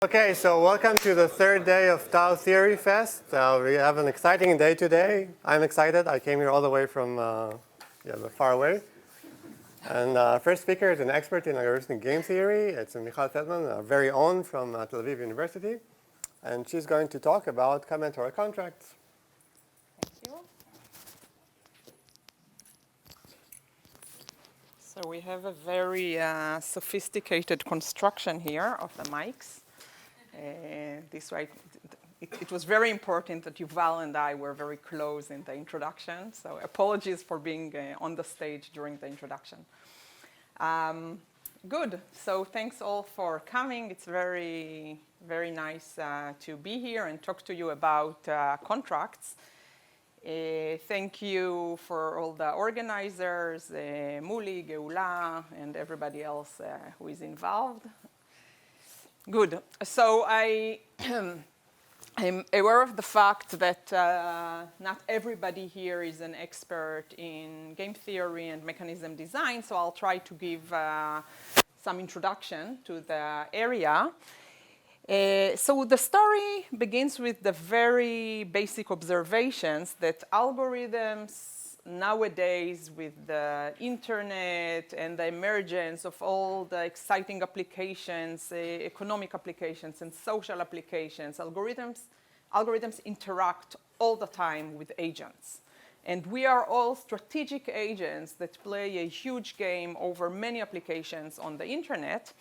Okay, so welcome to the third day of Tau Theory Fest. We have an exciting day today. I'm excited. I came here all the way from far away. And first speaker is an expert in algorithmic game theory. It's Michal Feldman, our very own from Tel Aviv University. And she's going to talk about combinatorial contracts. Thank you. So we have a very sophisticated construction here of the mics. This way, it was very important that Yuval and I were very close in the introduction. So apologies for being on the stage during the introduction. Good. So thanks all for coming. It's very, very nice to be here and talk to you about contracts. Thank you for all the organizers, Muli, Geula, and everybody else who is involved. Good. So I'm aware of the fact that not everybody here is an expert in game theory and mechanism design, so I'll try to give some introduction to the area. So the story begins with the very basic observations that algorithms nowadays, with the internet and the emergence of all the exciting applications, economic applications and social applications, algorithms interact all the time with agents. And we are all strategic agents that play a huge game over many applications on the internet.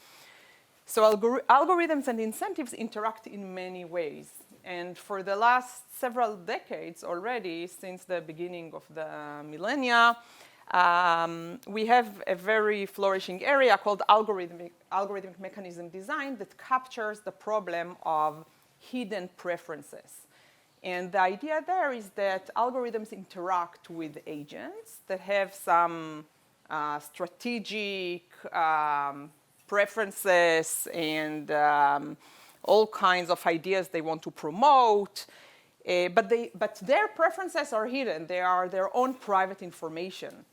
So algorithms and incentives interact in many ways. And for the last several decades already, since the beginning of the millennia, we have a very flourishing area called algorithmic mechanism design that captures the problem of hidden preferences. And the idea there is that algorithms interact with agents that have some strategic preferences and all kinds of ideas they want to promote, but their preferences are hidden. They are their own private information.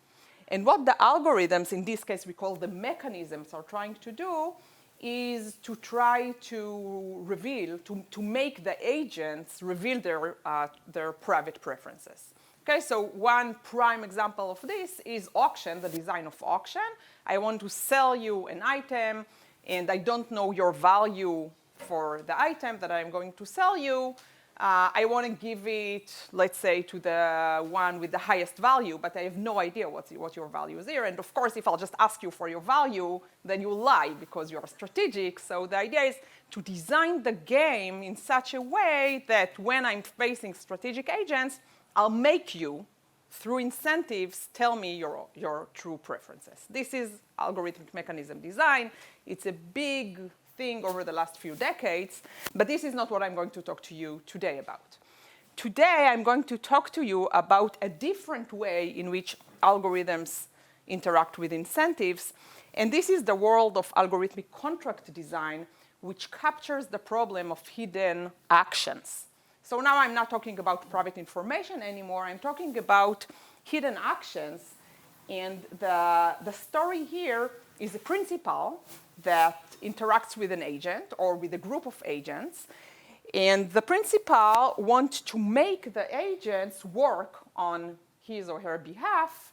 And what the algorithms, in this case we call the mechanisms, are trying to do is to try to reveal, to make the agents reveal their private preferences. Okay, so one prime example of this is auction, the design of auction. I want to sell you an item, and I don't know your value for the item that I'm going to sell you. I want to give it, let's say, to the one with the highest value, but I have no idea what your value is here. And of course, if I'll just ask you for your value, then you lie because you're strategic. So the idea is to design the game in such a way that when I'm facing strategic agents, I'll make you, through incentives, tell me your true preferences. This is algorithmic mechanism design. It's a big thing over the last few decades, but this is not what I'm going to talk to you today about. Today, I'm going to talk to you about a different way in which algorithms interact with incentives, and this is the world of algorithmic contract design, which captures the problem of hidden actions. So now I'm not talking about private information anymore. I'm talking about hidden actions. And the story here is a principal that interacts with an agent or with a group of agents. And the principal wants to make the agents work on his or her behalf.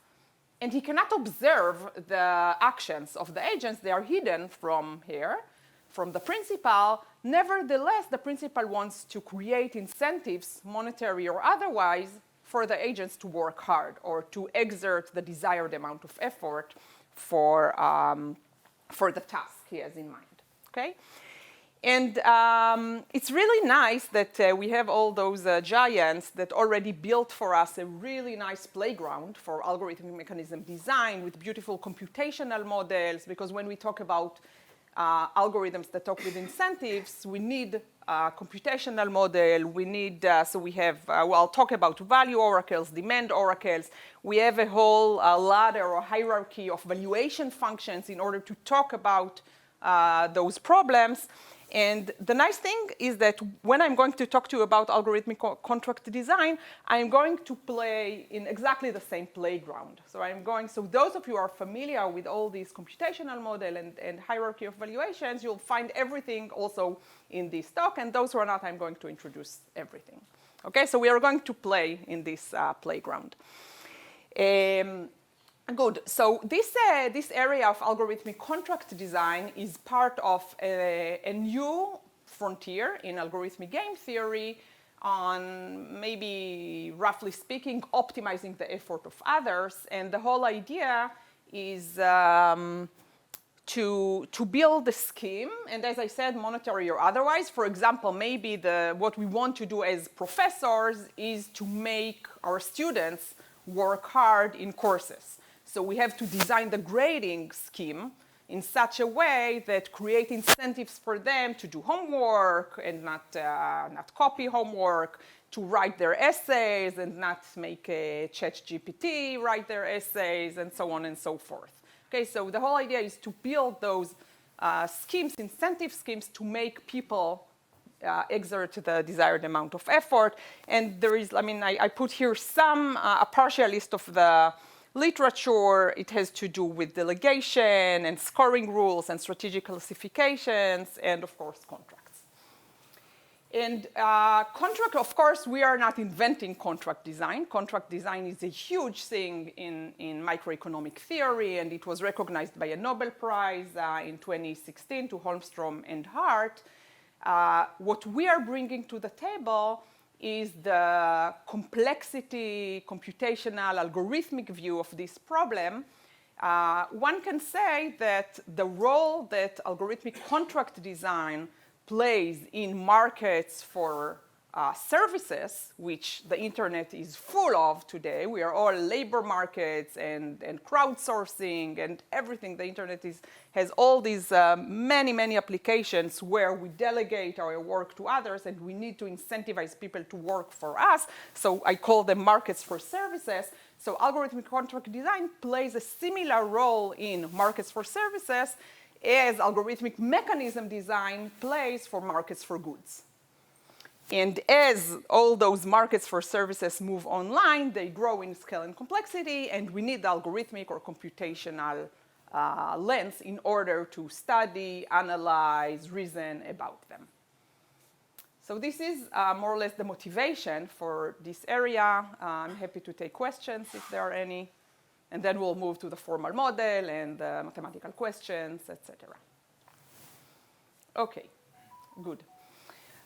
And he cannot observe the actions of the agents. They are hidden from the principal. Nevertheless, the principal wants to create incentives, monetary or otherwise, for the agents to work hard or to exert the desired amount of effort for the task he has in mind. Okay? And it's really nice that we have all those giants that already built for us a really nice playground for algorithmic mechanism design with beautiful computational models, because when we talk about algorithms that talk with incentives, we need a computational model. We need, so we have, I'll talk about value oracles, demand oracles. We have a whole ladder or hierarchy of valuation functions in order to talk about those problems. And the nice thing is that when I'm going to talk to you about algorithmic contract design, I'm going to play in exactly the same playground. So those of you who are familiar with all these computational model and hierarchy of valuations, you'll find everything also in this talk. And those who are not, I'm going to introduce everything. Okay, so we are going to play in this playground. Good. So this area of algorithmic contract design is part of a new frontier in algorithmic game theory on maybe, roughly speaking, optimizing the effort of others. And the whole idea is to build a scheme, and as I said, monetary or otherwise. For example, maybe what we want to do as professors is to make our students work hard in courses. So we have to design the grading scheme in such a way that create incentives for them to do homework and not copy homework, to write their essays and not make ChatGPT write their essays, and so on and so forth. Okay, so the whole idea is to build those schemes, incentive schemes, to make people exert the desired amount of effort. And there is, I put here a partial list of the literature. It has to do with delegation and scoring rules and strategic classifications and, of course, contracts. And contract, of course, we are not inventing contract design. Contract design is a huge thing in microeconomic theory, and it was recognized by a Nobel Prize in 2016 to Holmstrom and Hart. What we are bringing to the table is the complexity, computational, algorithmic view of this problem. One can say that the role that algorithmic contract design plays in markets for services, which the internet is full of today. We are all labor markets and crowdsourcing and everything. The internet has all these many applications where we delegate our work to others, and we need to incentivize people to work for us. So I call them markets for services. So algorithmic contract design plays a similar role in markets for services as algorithmic mechanism design plays for markets for goods. And as all those markets for services move online, they grow in scale and complexity, and we need the algorithmic or computational lens in order to study, analyze, reason about them. So this is more or less the motivation for this area. I'm happy to take questions if there are any. And then we'll move to the formal model and the mathematical questions, etc. Okay, good.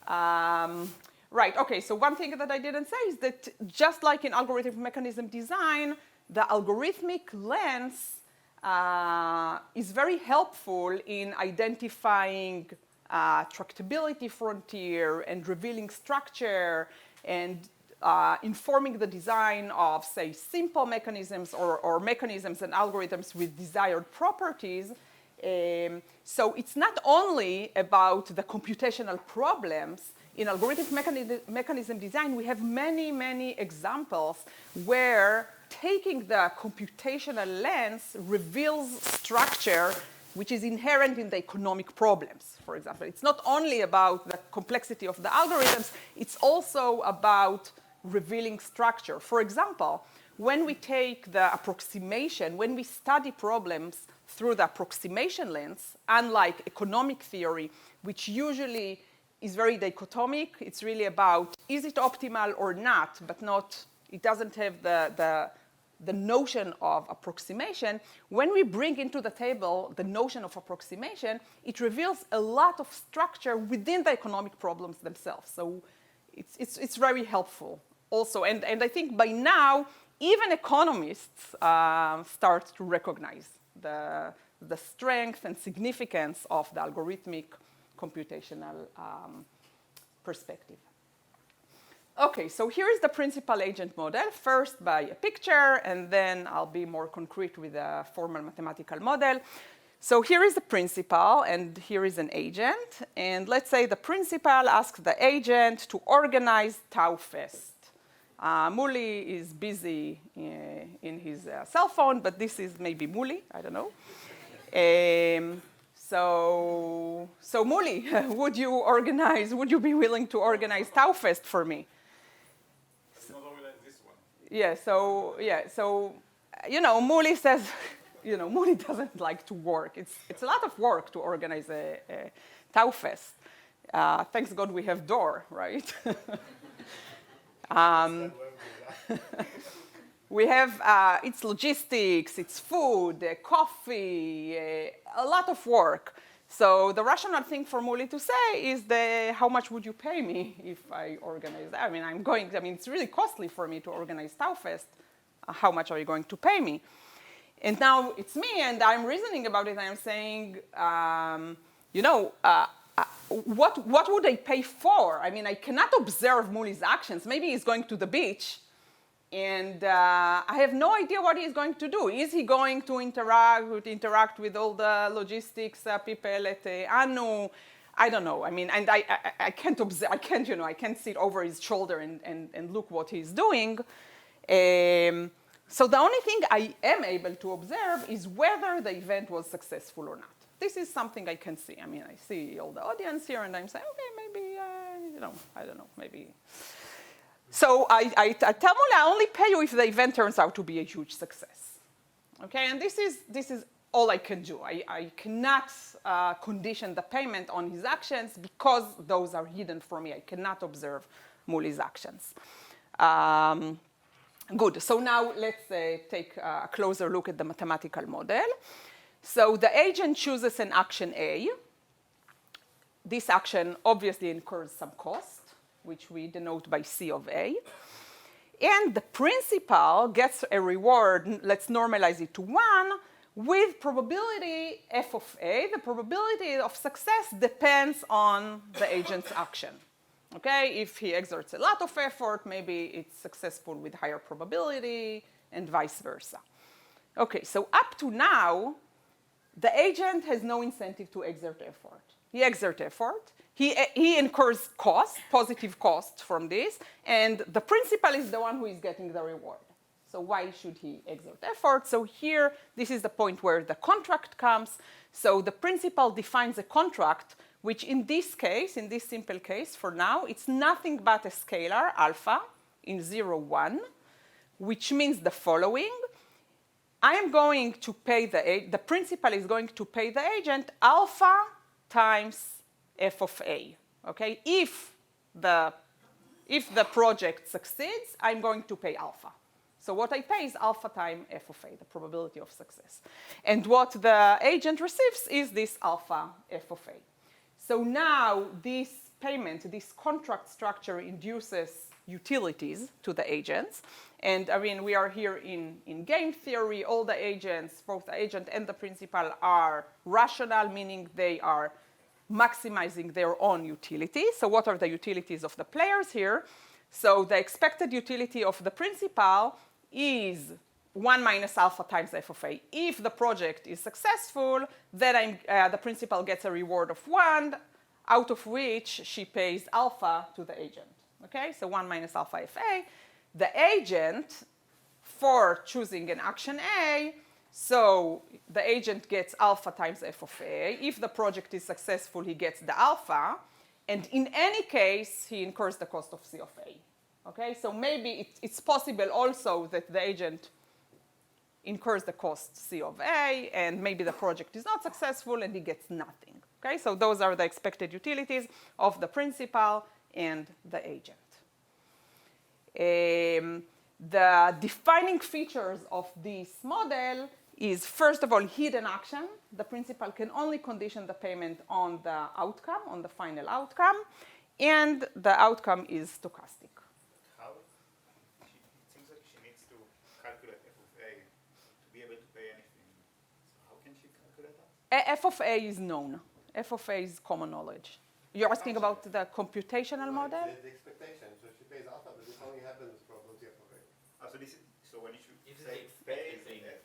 Right, okay, so one thing that I didn't say is that just like in algorithmic mechanism design, the algorithmic lens is very helpful in identifying tractability frontier and revealing structure and informing the design of, say, simple mechanisms or mechanisms and algorithms with desired properties. So it's not only about the computational problems. In algorithmic mechanism design, we have many examples where taking the computational lens reveals structure which is inherent in the economic problems, for example. It's not only about the complexity of the algorithms, it's also about revealing structure. For example, when we take the approximation, when we study problems through the approximation lens, unlike economic theory, which usually is very dichotomic, it's really about is it optimal or not, but it doesn't have the notion of approximation. When we bring into the table the notion of approximation, it reveals a lot of structure within the economic problems themselves. So it's very helpful also. And I think by now, even economists start to recognize the strength and significance of the algorithmic computational perspective. Okay, so here is the principal agent model, first by a picture, and then I'll be more concrete with a formal mathematical model. So here is the principal, and here is an agent. And let's say the principal asks the agent to organize Tau Fest. Muli is busy in his cell phone, but this is maybe Muli, I don't know. So Muli, would you be willing to organize TauFest for me? It's not organize this one. Muli says, Muli doesn't like to work. It's a lot of work to organize a TauFest. Thanks God we have Door, right? We have, it's logistics, it's food, coffee, a lot of work. So the rational thing for Muli to say is how much would you pay me if I organize that? It's really costly for me to organize TauFest. How much are you going to pay me? And now it's me, and I'm reasoning about it, and I'm saying, what would I pay for? I cannot observe Muli's actions. Maybe he's going to the beach, and I have no idea what he's going to do. Is he going to interact with all the logistics people at Anu? I don't know. And I can't observe. I can't sit over his shoulder and look what he's doing. So the only thing I am able to observe is whether the event was successful or not. This is something I can see. I see all the audience here, and I'm saying, okay, maybe, I don't know, maybe. So I tell Muli, I only pay you if the event turns out to be a huge success. Okay, and this is all I can do. I cannot condition the payment on his actions because those are hidden for me. I cannot observe Muli's actions. Good, so now let's take a closer look at the mathematical model. So the agent chooses an action A. This action obviously incurs some cost, which we denote by C of A. And the principal gets a reward, let's normalize it to 1, with probability f of A. The probability of success depends on the agent's action. Okay, if he exerts a lot of effort, maybe it's successful with higher probability, and vice versa. Okay, so up to now, the agent has no incentive to exert effort. He exerts effort. He incurs cost, positive cost from this, and the principal is the one who is getting the reward. So why should he exert effort? So here, this is the point where the contract comes. So the principal defines a contract, which in this case, in this simple case for now, it's nothing but a scalar, alpha, in 0, 1, which means the following. I am going to pay the principal is going to pay the agent alpha times f of A. Okay? If the project succeeds, I'm going to pay alpha. So what I pay is alpha times f of A, the probability of success. And what the agent receives is this alpha f of A. So now this payment, this contract structure induces utilities to the agents. And we are here in game theory. All the agents, both the agent and the principal, are rational, meaning they are maximizing their own utility. So what are the utilities of the players here? So the expected utility of the principal is 1 minus alpha times f of A. If the project is successful, then the principal gets a reward of 1, out of which she pays alpha to the agent. Okay, so 1 minus alpha fa. The agent, for choosing an action A, so the agent gets alpha times f of A. If the project is successful, he gets the alpha. And in any case, he incurs the cost of C of A. Okay, so maybe it's possible also that the agent incurs the cost C of A, and maybe the project is not successful and he gets nothing. Okay, so those are the expected utilities of the principal and the agent. The defining features of this model is, first of all, hidden action. The principal can only condition the payment on the outcome, on the final outcome, and the outcome is stochastic. How? It seems like she needs to calculate f of A to be able to pay anything. So how can she calculate that? F of A is known. F of A is common knowledge. You're asking about the computational model? The expectation. So she pays alpha, but this only happens with probability f of A. So when you say pay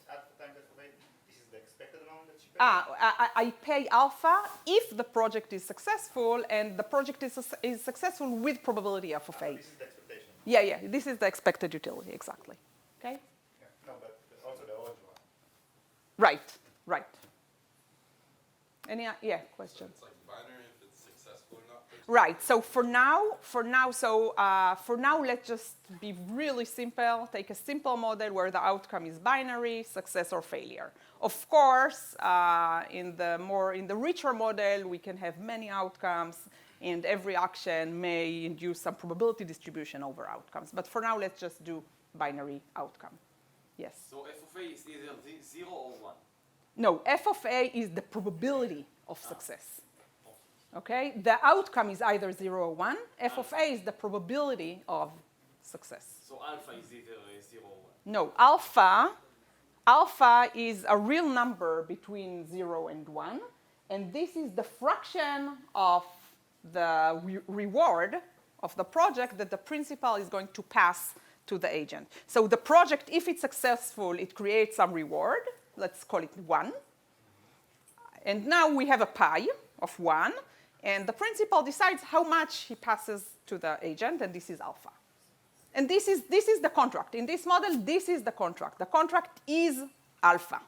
alpha times f of A, this is the expected amount that she pays? I pay alpha if the project is successful, and the project is successful with probability f of A. This is the expectation. Yeah, this is the expected utility, exactly. Okay? Yeah. No, but also the odds one. Right. Any questions? It's like binary if it's successful or not. Right. So for now, let's just be really simple. Take a simple model where the outcome is binary, success or failure. Of course, in the richer model, we can have many outcomes, and every action may induce some probability distribution over outcomes. But for now, let's just do binary outcome. Yes. So f of a is either 0 or 1. No, f of a is the probability of success. Okay? The outcome is either 0 or 1. F of a is the probability of success. So alpha is either 0 or 1. No, alpha is a real number between 0 and 1. And this is the fraction of the reward of the project that the principal is going to pass to the agent. So the project, if it's successful, it creates some reward. Let's call it 1. And now we have a pie of 1. And the principal decides how much he passes to the agent, and this is alpha. And this is the contract. In this model, this is the contract. The contract is alpha.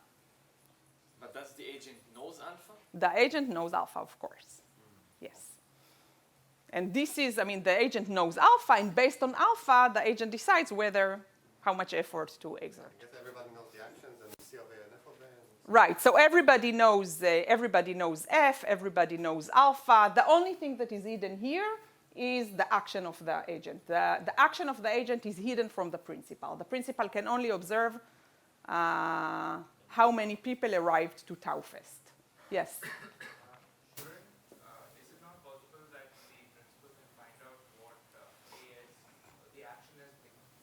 But does the agent knows alpha? The agent knows alpha, of course. Yes. And this is, the agent knows alpha, and based on alpha, the agent decides how much effort to exert. I guess everybody knows the actions and C of A and F of A. Right, so everybody knows F, everybody knows alpha. The only thing that is hidden here is the action of the agent. The action of the agent is hidden from the principal. The principal can only observe how many people arrived to Tau Fest. Yes? Is it not possible that the principal can find out what the action is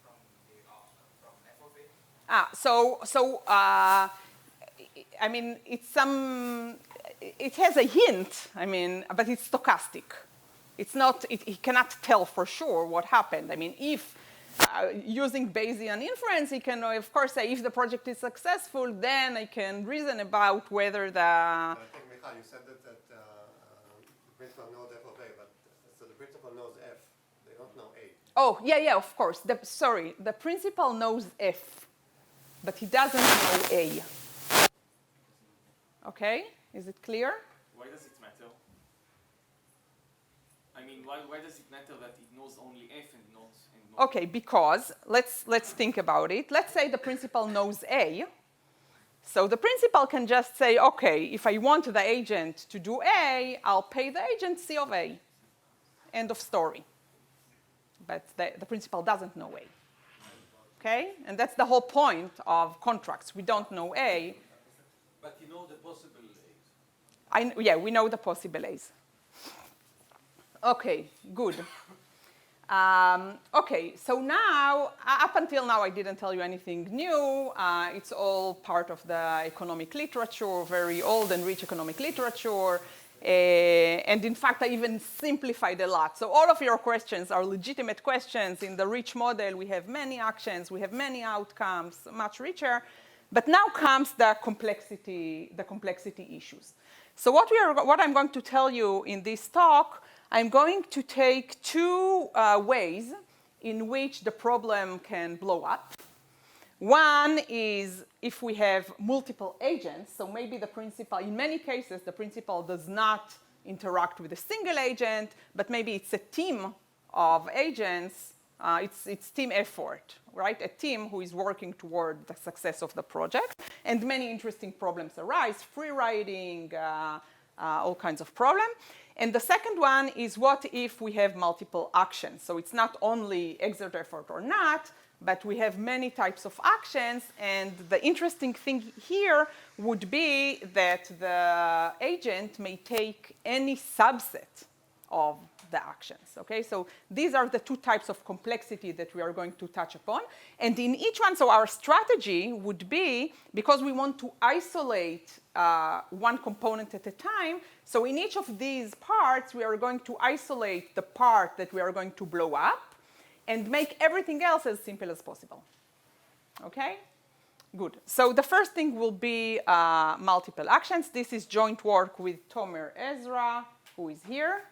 from F of A? It has a hint, but it's stochastic. It's not, he cannot tell for sure what happened. If using Bayesian inference, he can, of course, say if the project is successful, then I can reason about whether the... I think, Michal, you said that the principal knows F of A, but so the principal knows F. They don't know A. Oh, yeah, of course. The principal knows F, but he doesn't know A. Okay, is it clear? Why does it matter? Why does it matter that it knows only F and not? Okay, because let's think about it. Let's say the principal knows A. So the principal can just say, okay, if I want the agent to do A, I'll pay the agent C of A. End of story. But the principal doesn't know A. Okay? And that's the whole point of contracts. We don't know A. But you know the possible A's. Yeah, we know the possible A's. Okay, good. Okay, so now, up until now, I didn't tell you anything new. It's all part of the economic literature, very old and rich economic literature. And in fact, I even simplified a lot. So all of your questions are legitimate questions. In the rich model, we have many actions, we have many outcomes, much richer. But now comes the complexity issues. So what I'm going to tell you in this talk, I'm going to take two ways in which the problem can blow up. One is if we have multiple agents, so maybe the principal, in many cases, the principal does not interact with a single agent, but maybe it's a team of agents, it's team effort, right? A team who is working toward the success of the project, and many interesting problems arise, free riding, all kinds of problems. And the second one is what if we have multiple actions? So it's not only exert effort or not, but we have many types of actions. And the interesting thing here would be that the agent may take any subset of the actions, okay? So these are the two types of complexity that we are going to touch upon. And in each one, so our strategy would be, because we want to isolate one component at a time, so in each of these parts, we are going to isolate the part that we are going to blow up and make everything else as simple as possible, okay? Good. So the first thing will be multiple actions. This is joint work with Tomer Ezra, who is here.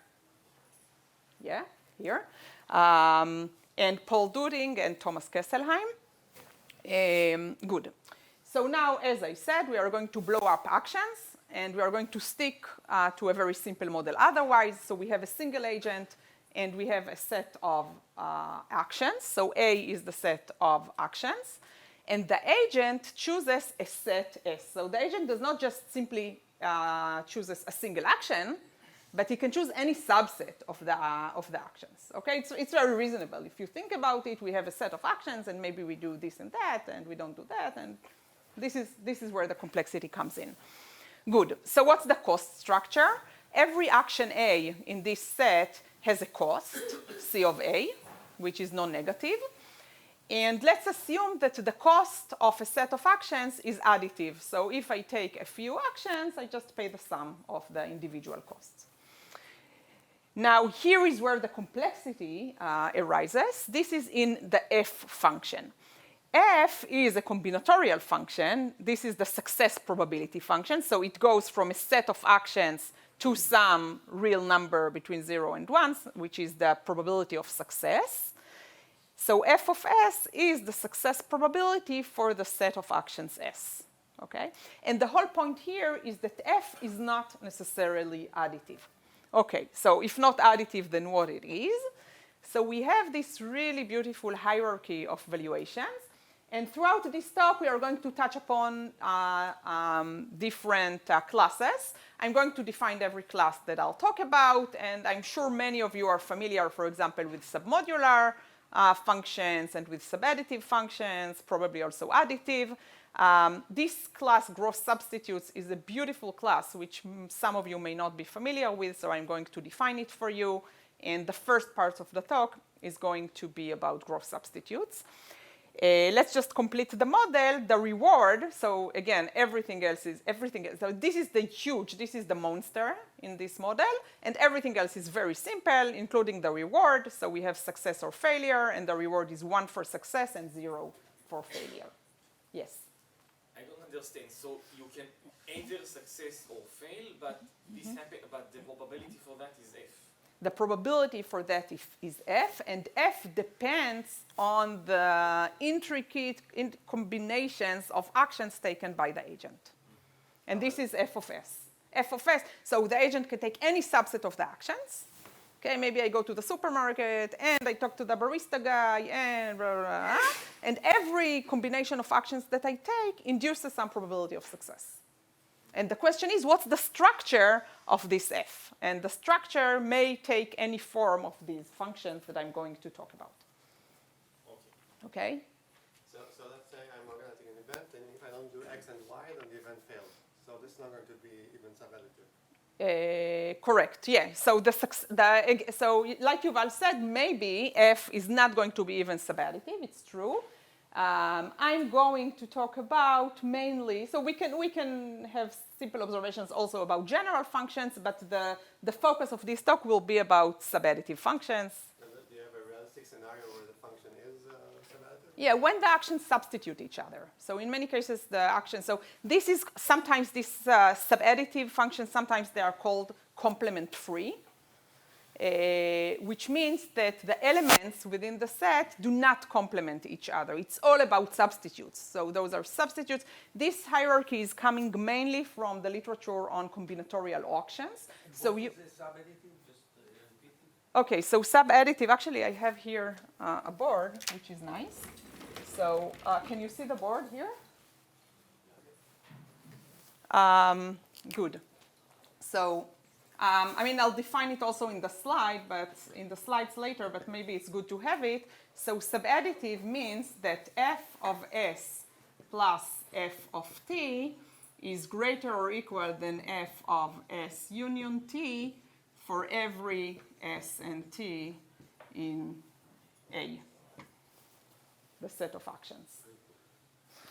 Yeah, here. And Paul Duding and Thomas Kesselheim. Good. So now, as I said, we are going to blow up actions. and we are going to stick to a very simple model otherwise. So we have a single agent, and we have a set of actions. So A is the set of actions. And the agent chooses a set S. So the agent does not just simply chooses a single action, but he can choose any subset of the actions. Okay, it's very reasonable. If you think about it, we have a set of actions, and maybe we do this and that, and we don't do that, and this is where the complexity comes in. Good. So what's the cost structure? Every action A in this set has a cost, C of A, which is non-negative. And let's assume that the cost of a set of actions is additive. So if I take a few actions, I just pay the sum of the individual costs. Now, here is where the complexity arises. This is in the f function. F is a combinatorial function. This is the success probability function. So it goes from a set of actions to some real number between 0 and 1, which is the probability of success. So f of s is the success probability for the set of actions s. Okay? And the whole point here is that f is not necessarily additive. Okay, so if not additive, then what it is? So we have this really beautiful hierarchy of valuations. And throughout this talk, we are going to touch upon different classes. I'm going to define every class that I'll talk about. And I'm sure many of you are familiar, for example, with submodular functions and with subadditive functions, probably also additive. This class, gross substitutes, is a beautiful class, which some of you may not be familiar with, so I'm going to define it for you. And the first part of the talk is going to be about gross substitutes. Let's just complete the model, the reward. So again, everything else. So this is the monster in this model, and everything else is very simple, including the reward. So we have success or failure, and the reward is 1 for success and 0 for failure. Yes? I don't understand. So you can either success or fail, but but the probability for that is f. The probability for that is f, and f depends on the intricate combinations of actions taken by the agent. And this is f of s. F of s, so the agent can take any subset of the actions. Okay, maybe I go to the supermarket, and I talk to the barista guy, and blah, blah, blah. And every combination of actions that I take induces some probability of success. And the question is, what's the structure of this f? And the structure may take any form of these functions that I'm going to talk about. Okay? So let's say I'm organizing an event, and if I don't do X and Y, then the event fails. So this is not going to be even subadditive. Correct, yeah. So, so like Yuval said, maybe f is not going to be even subadditive. It's true. I'm going to talk about mainly, so we can have simple observations also about general functions, but the focus of this talk will be about subadditive functions. And do you have a realistic scenario where the function is subadditive? Yeah, when the actions substitute each other. So in many cases, the actions, so this is sometimes these subadditive functions, sometimes they are called complement-free. Which means that the elements within the set do not complement each other. It's all about substitutes. So those are substitutes. This hierarchy is coming mainly from the literature on combinatorial auctions. So you. Subadditive, just repeat it. Okay, so subadditive. Actually, I have here a board, which is nice. So can you see the board here? Good. So. I mean, I'll define it also in the slide, but in the slides later, but maybe it's good to have it. So subadditive means that f of s plus f of t is greater or equal than f of s union t for every s and t in A, the set of actions.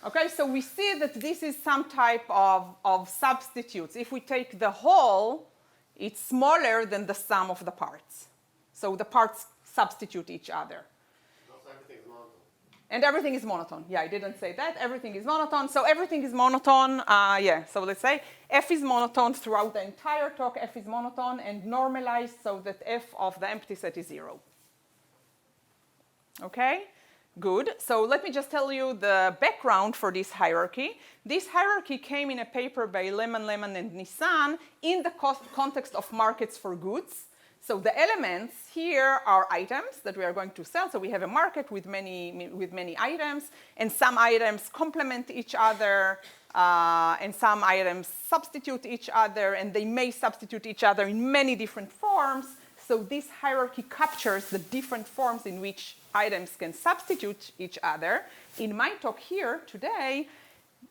Okay, so we see that this is some type of substitutes. If we take the whole, it's smaller than the sum of the parts. So the parts substitute each other. Also, everything is monotone. And everything is monotone. Yeah, I didn't say that. Everything is monotone. So everything is monotone. Yeah, so let's say f is monotone throughout the entire talk. F is monotone and normalized so that f of the empty set is 0. Okay? Good. So let me just tell you the background for this hierarchy. This hierarchy came in a paper by Lehman, and Nissan in the context of markets for goods. So the elements here are items that we are going to sell. So we have a market with many items, and some items complement each other, and some items substitute each other, and they may substitute each other in many different forms. So this hierarchy captures the different forms in which items can substitute each other. In my talk here today,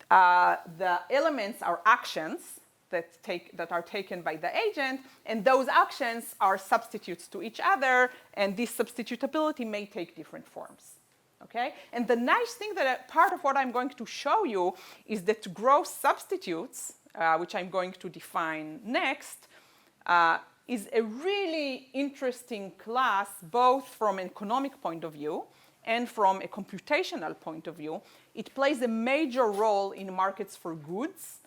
the elements are actions that are taken by the agent, and those actions are substitutes to each other, and this substitutability may take different forms. Okay? And the nice thing that part of what I'm going to show you is that gross substitutes, which I'm going to define next, is a really interesting class, both from an economic point of view and from a computational point of view. It plays a major role in markets for goods.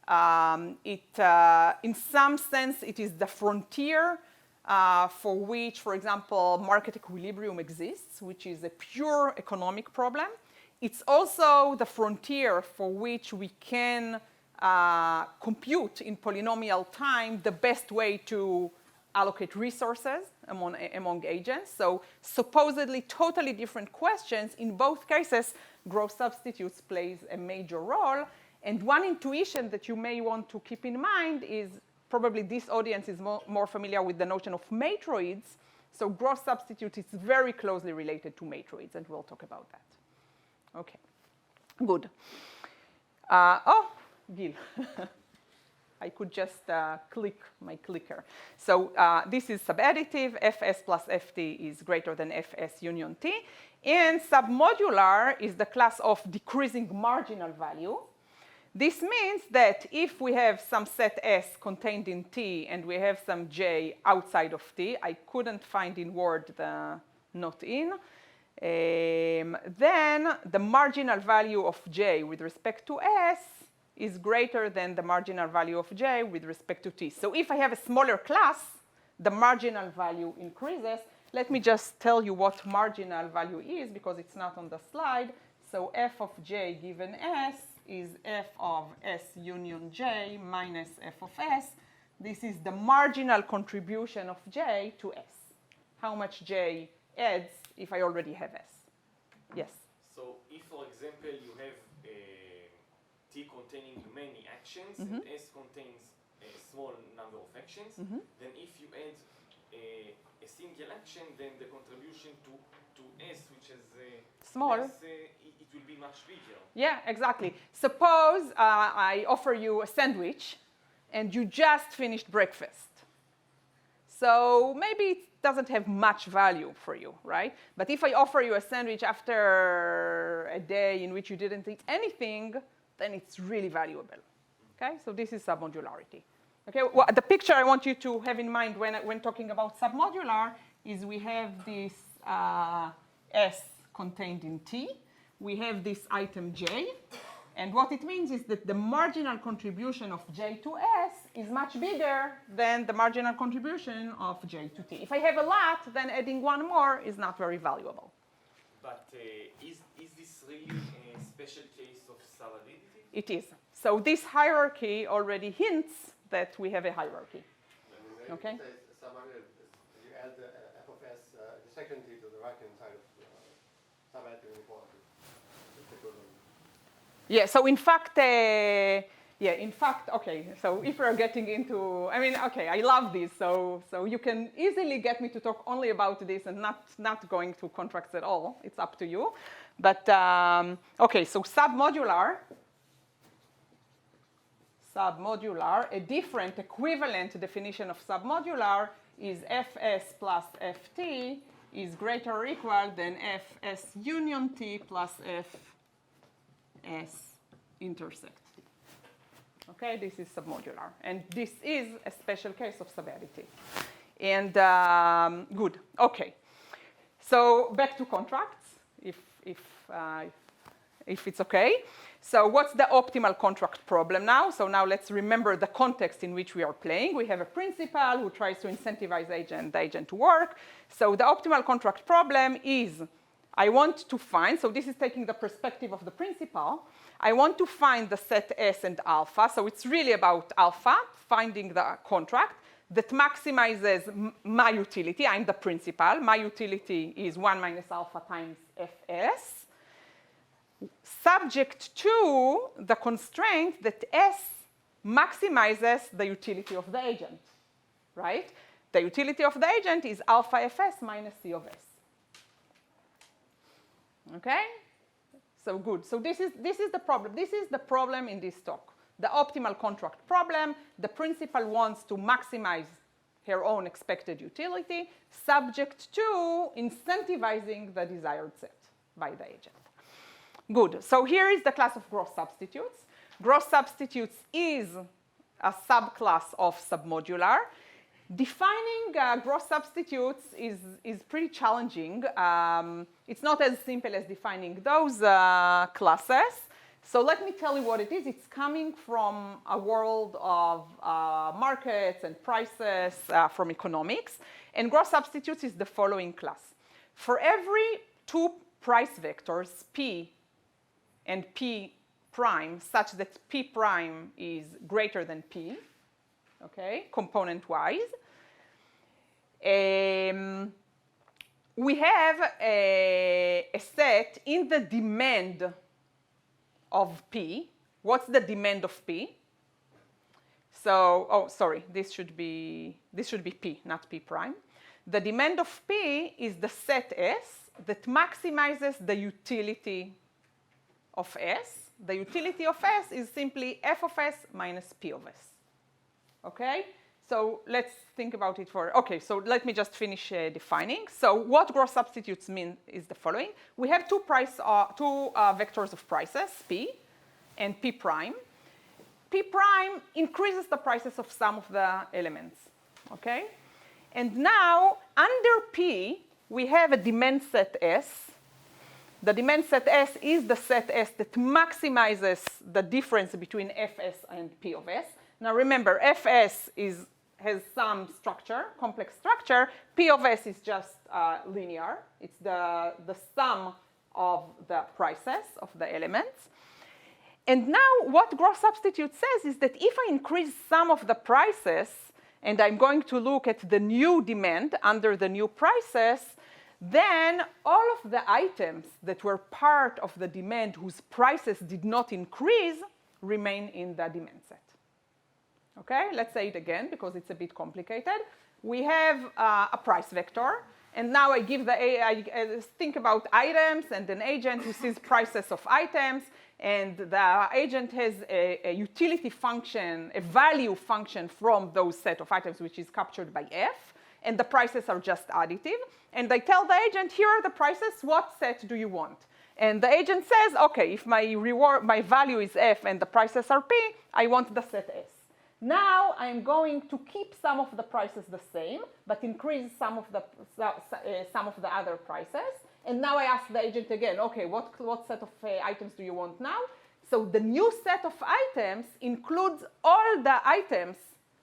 In some sense, it is the frontier for which, for example, market equilibrium exists, which is a pure economic problem. It's also the frontier for which we can compute in polynomial time the best way to allocate resources among agents. So supposedly totally different questions. In both cases, gross substitutes plays a major role. And one intuition that you may want to keep in mind is probably this audience is more familiar with the notion of matroids. So gross substitute is very closely related to matroids, and we'll talk about that. Okay, good. Oh, Gil. I could just click my clicker. So this is subadditive. Fs plus Ft is greater than Fs union T. And submodular is the class of decreasing marginal value. This means that if we have some set S contained in T and we have some J outside of T, I couldn't find in Word the not in, then the marginal value of J with respect to S is greater than the marginal value of J with respect to T. So if I have a smaller class, the marginal value increases. Let me just tell you what marginal value is, because it's not on the slide. So f of J given S is f of S union J minus f of S. This is the marginal contribution of J to S. How much J adds if I already have S? Yes? So if, for example, you have T containing many actions and S contains a small number of actions, then if you add a single action, then the contribution to S, which is small, less, it will be much bigger. Yeah, exactly. Suppose I offer you a sandwich and you just finished breakfast. So maybe it doesn't have much value for you, right? But if I offer you a sandwich after a day in which you didn't eat anything, then it's really valuable. Okay, so this is submodularity. Okay, well, the picture I want you to have in mind when talking about submodular is we have this S contained in T. We have this item J. And what it means is that the marginal contribution of J to S is much bigger than the marginal contribution of J to T. If I have a lot, then adding one more is not very valuable. But is this really a special case of subadditive? It is. So this hierarchy already hints that we have a hierarchy. Okay? You add the f of S, the second T to the right-hand side of subadditive inequality. Yeah, so in fact, okay, so if we're getting into, I mean, okay, I love this, so you can easily get me to talk only about this and not going to contracts at all. It's up to you. But, okay, so submodular, a different equivalent definition of submodular is Fs plus Ft is greater or equal than Fs union T plus Fs intersect. Okay, this is submodular. And this is a special case of subadditive. And good, okay. So back to contracts, if it's okay. So what's the optimal contract problem now? So now let's remember the context in which we are playing. We have a principal who tries to incentivize the agent to work. So the optimal contract problem is I want to find, so this is taking the perspective of the principal, I want to find the set S and alpha, so it's really about alpha, finding the contract that maximizes my utility. I'm the principal. My utility is 1 minus alpha times Fs, subject to the constraint that S maximizes the utility of the agent, right? The utility of the agent is alpha Fs minus C of S. Okay? So good. So this is the problem. This is the problem in this talk. The optimal contract problem. The principal wants to maximize her own expected utility, subject to incentivizing the desired set by the agent. Good. So here is the class of gross substitutes. Gross substitutes is a subclass of submodular. Defining gross substitutes is pretty challenging. It's not as simple as defining those classes. So let me tell you what it is. It's coming from a world of markets and prices from economics. And gross substitutes is the following class. For every two price vectors, P and P prime, such that P prime is greater than P, okay, component-wise, we have a set in the demand of P. What's the demand of P? So, oh, sorry, this should be P, not P prime. The demand of P is the set S that maximizes the utility of S. The utility of S is simply f of S minus P of S. Okay? So let's think about it for, okay, so let me just finish defining. So what gross substitutes mean is the following. We have two vectors of prices, P and P prime. P prime increases the prices of some of the elements, okay? And now, under P, we have a demand set S. The demand set S is the set S that maximizes the difference between Fs and P of S. Now remember, Fs has some structure, complex structure. P of S is just linear. It's the sum of the prices of the elements. And now what gross substitute says is that if I increase some of the prices, and I'm going to look at the new demand under the new prices, then all of the items that were part of the demand whose prices did not increase remain in the demand set. Okay, let's say it again because it's a bit complicated. We have a price vector, and now I think about items and an agent who sees prices of items, and the agent has a utility function, a value function from those set of items, which is captured by F, and the prices are just additive. And I tell the agent, here are the prices, what set do you want? And the agent says, okay, if my value is F and the prices are P, I want the set S. Now I'm going to keep some of the prices the same, but increase some of the other prices. And now I ask the agent again, okay, what set of items do you want now? So the new set of items includes all the items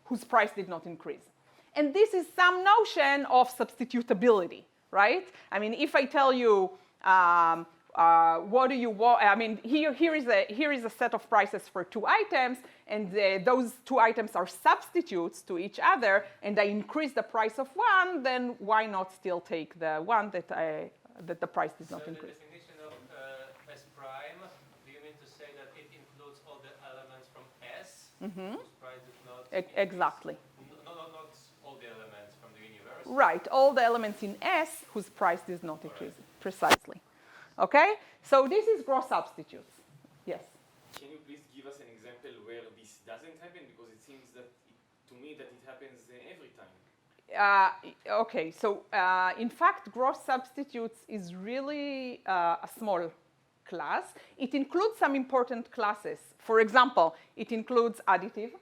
whose price did not increase. And this is some notion of substitutability, right? I mean, if I tell you, what do you want? I mean, here is a set of prices for two items, and those two items are substitutes to each other, and I increase the price of one, then why not still take the one that the price did not increase? So the definition of S prime, do you mean to say that it includes all the elements from S, whose price did not increase? Exactly. Not all the elements from the universe? Right, all the elements in S whose price does not increase, precisely. Okay, so this is gross substitutes. Yes? Can you please give us an example where this doesn't happen? Because it seems that, to me, that it happens every time. Okay, so in fact, gross substitutes is really a small class. It includes some important classes. For example, it includes additive.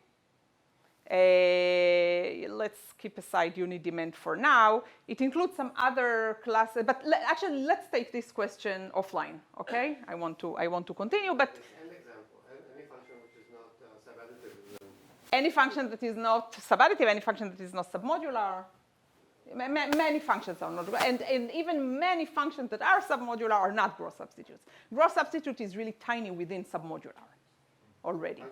Let's keep aside unit demand for now. It includes some other classes, but actually, let's take this question offline. Okay, I want to continue, but An example, any function which is not subadditive. Any function that is not subadditive, any function that is not submodular. Many functions are not, and even many functions that are submodular are not gross substitutes. Gross substitute is really tiny within submodular already.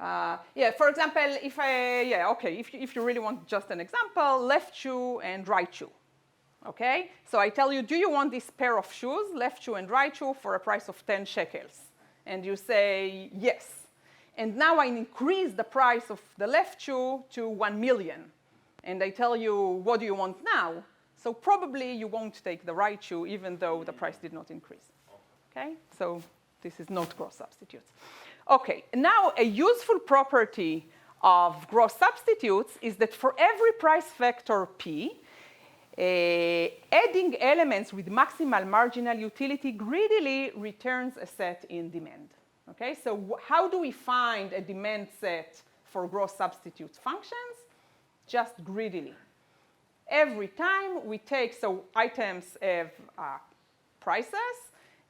Yeah, for example, if you really want just an example, left shoe and right shoe. Okay, so I tell you, do you want this pair of shoes, left shoe and right shoe, for a price of 10 shekels? And you say yes. And now I increase the price of the left shoe to 1 million. And I tell you, what do you want now? So probably you won't take the right shoe, even though the price did not increase. Okay, so this is not gross substitutes. Okay, now a useful property of gross substitutes is that for every price factor P, adding elements with maximal marginal utility greedily returns a set in demand. Okay, so how do we find a demand set for gross substitute functions? Just greedily. Every time we take, so items have prices,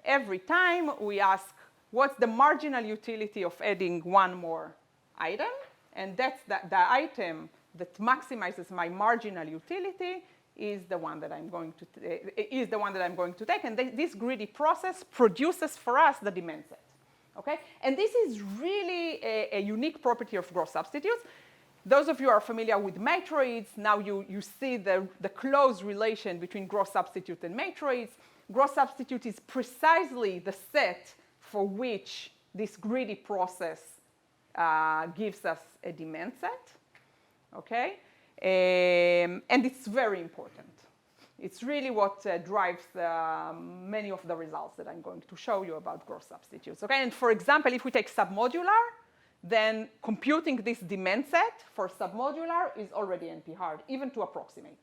every time we ask, what's the marginal utility of adding one more item? And that's the item that maximizes my marginal utility is the one that I'm going to take. And this greedy process produces for us the demand set. Okay? And this is really a unique property of gross substitutes. Those of you who are familiar with matroids, now you see the close relation between gross substitute and matroids. Gross substitute is precisely the set for which this greedy process gives us a demand set. Okay? And it's very important. It's really what drives many of the results that I'm going to show you about gross substitutes. Okay? And for example, if we take submodular, then computing this demand set for submodular is already NP hard, even to approximate.